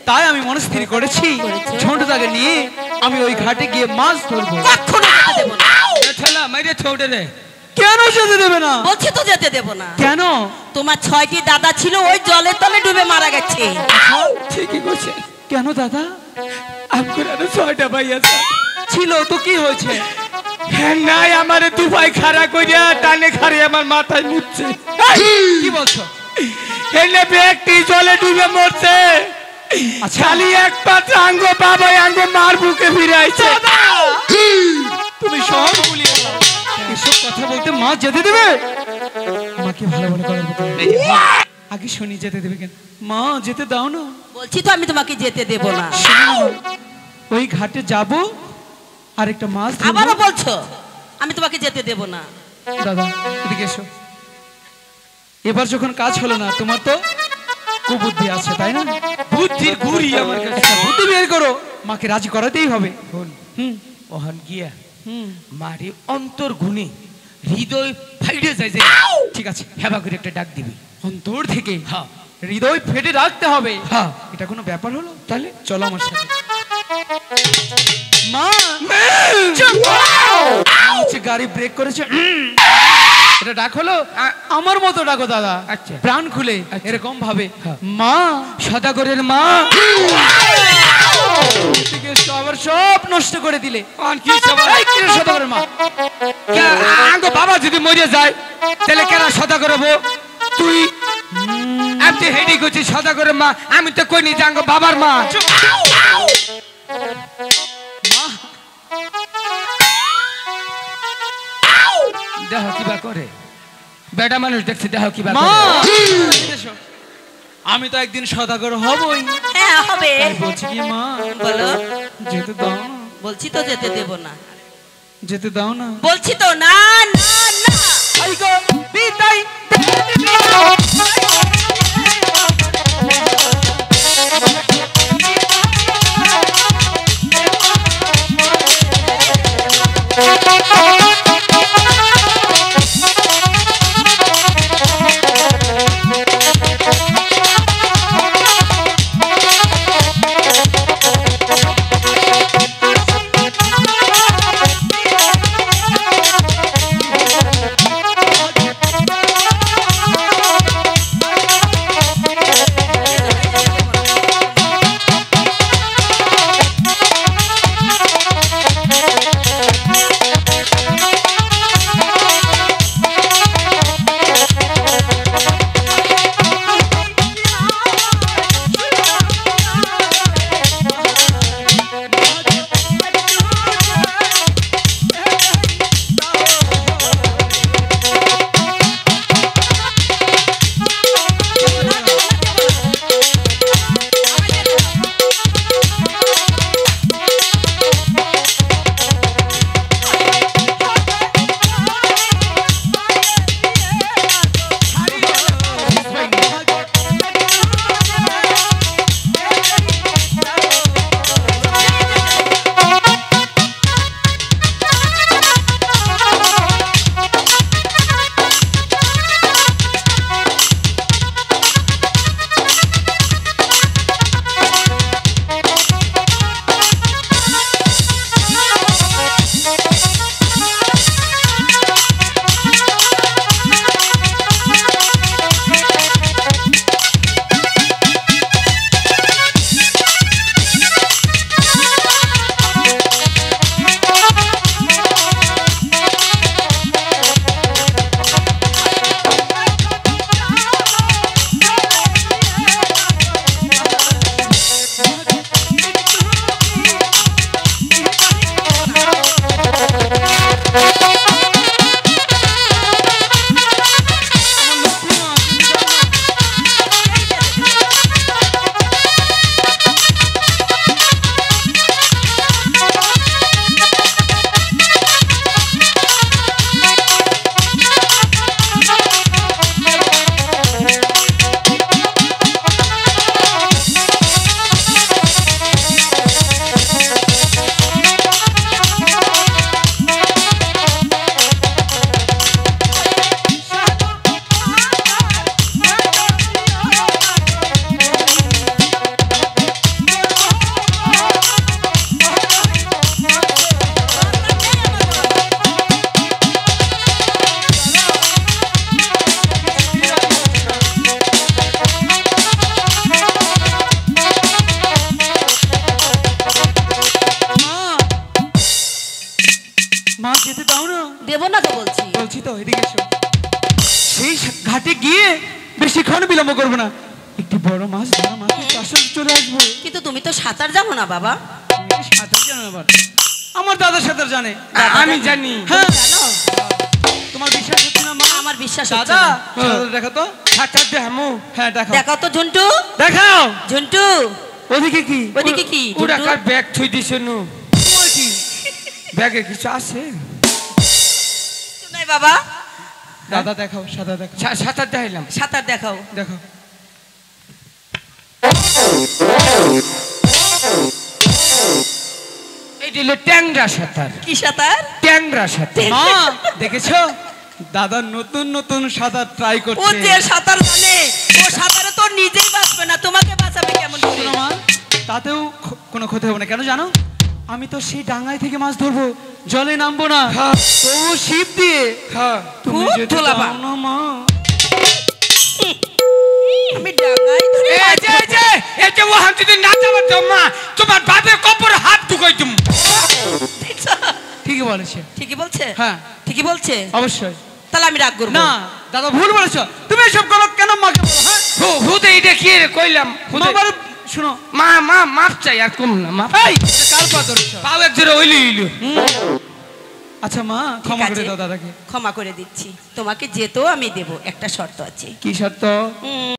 তাই আমি মনে স্থির করেছি করেছে? ঝন্টুদাকে নিয়ে আমি ওই ঘাটে গিয়ে মাছ ধরবো। কখনো যেতে দেব না। ঠেলা মাইরে ছোটে রে কেন যেতে দেবে না? বলছি তো যেতে দেব না। কেন? তোমার 6টি দাদা ছিল ওই জলের তলে ডুবে মারা গেছে। ঠিকই কইছে কেন দাদা? আমকুর আরো 6টা ভাই আছে ছিল তো কি হয়েছে? হ্যাঁ নাই আমারে দুপাই খাড়া কইরা টানে খাড়ে আমার মাথায় মুছছে কি বলছো? এনে ব্যক্তি জলে ডুবে মরছে খালি এক পাত্র আঙ্গ বাবা আঙ্গ মার বুকে ফিরাইছে তুমি সব ভুলিয়ে দাও। এসব কথা বলতে মা যেতে দেবে? মাকে ভালো ভালো করে বলতে আগে শুনি যেতে দেবে কেন? মা যেতে দাও না। বলছি তো আমি তোমাকে যেতে দেব না। শোনো না, ওই ঘাটে যাব আর একটা মাছ ধরবো। আবারও বলছো আমি তোমাকে যেতে দেব না। দাদা এদিকে এসো। এবার যখন কাজ হলো না, তোমার তো কুবুদ্ধি আছে তাই না? বুদ্ধির গুড়ি আমার কাছে একটা বুদ্ধি বের করো, মাকে রাজি করাতেই হবে। হুম ওহান গিয়া হুম মারি অন্তর গুণে হৃদয় ফাইডে যায় যে ঠিক আছে, হেবা করে একটা ডাক দিবি অন্তর থেকে হ্যাঁ হৃদয় ফেটে রাখতে হবে। হ্যাঁ এটা কোনো ব্যাপার হলো? তাহলে চলো আমার সাথে। মা হচ্ছে গাড়ি ব্রেক করেছে। এটা ডাক হলো? আমার মতো ডাকো দাদা, আচ্ছা। প্রাণ খুলে এরকম ভাবে হ্যাঁ। মা। সদাগরের মা এদিকে এসো, আবার সব নষ্ট করে দিলে। অন কি সবাই এই কি রে সদাগরের মা? আঙ্গ বাবা যদি মরে যায় তাহলে কেন সদাগর হবো তুই? আমি তো হেডি করছি সদাগরের মা, আমি তো কইনি যে আঙ্গ বাবার মা। দেহ কিবা করে বেটা মানুষ দেখছি, দেহ কিবা মা করে এদিকে এসো। আমি তো একদিন সদাগর হবই। হ্যাঁ হবে। তাই বলছি কি মা, বলো। যেতে দাও না, বলছি তো যেতে দেব না। যেতে দাও না। বলছি তো না না না। আই গো বিদাই। দেবো না তো বলছি। বলছি তো এদিকে এসো। সেই ঘাটে গিয়ে বেশিক্ষণ বিলম্ব করবো না, একটি বড় মাছ ধরা মাছ আসলে চলে আসবো। কিন্তু তুমি তো সাঁতার জানো না বাবা। তুমি কি সাঁতার জানো আবার? আমার দাদা সাঁতার জানে। আমি জানি। হ্যাঁ, জানো? তোমার বিশ্বাস হচ্ছে না মা? আমার বিশ্বাস হচ্ছে দাদা না। সাঁতার দেখো তো। সাঁতার দেখামু। হ্যাঁ দেখাও। দেখাও তো ঝন্টু। দেখাও। ঝন্টু ওদিকে কি? ওদিকে কি? ওরা ঝন্টু? কার ব্যাগ থুই দিছে নু? তোমার কি? ব্যাগে কিছু আছে? কিছু নাই বাবা। দাদা দেখাও, সাঁতার দেখাও। সাঁতার দেখাইলাম। সাঁতার দেখাও। দেখো। এই হলো ট্যাংরা সাঁতার। কি সাঁতার? ট্যাংরা সাঁতার। মা দেখেছো? দাদা নতুন নতুন সাঁতার ট্রাই ও করছে। যে সাঁতার জানে, ও সাঁতারে তো নিজেই বাঁচবে না, তোমাকে বাঁচাবে কেমন করে? শোনো মা, তাতেও কোনো ক্ষতি হবে না। কেন জানো? আমি তো সেই ডাঙায় থেকে মাছ ধরবো, জলে নামবো না। হ্যাঁ। তো শিপ দিয়ে। হ্যাঁ। তুমি খুব যদি ধোলাপা। দাও না মা। আমি ডাঙায় ধরে এই যে এই যে এই যে ও হাত যদি না যাবার দাও মা, তোমার বাপের কবরে হাত ঢুকাই দিম। ঠিকই বলেছে। ঠিকই বলছে? হ্যাঁ ঠিকই বলছে। অবশ্যই। তাহলে আমি রাগ করবো না দাদা ভুল বলেছো, তুমি এসব করো কেন মাকে বলো? হ্যাঁ হুদে এটা কি রে কইলাম? মা বলে শুনো। মা মা মাপ চাই আর কম না মাপ। এই এটা কার পা ধরছো? পাও এক জোরে ওইলি ইলু। আচ্ছা মা ঠিক ক্ষমা করে আছে, দাও দাদাকে। ক্ষমা করে দিচ্ছি। তোমাকে যেতেও আমি দেব, একটা শর্ত আছে। কি সত্য?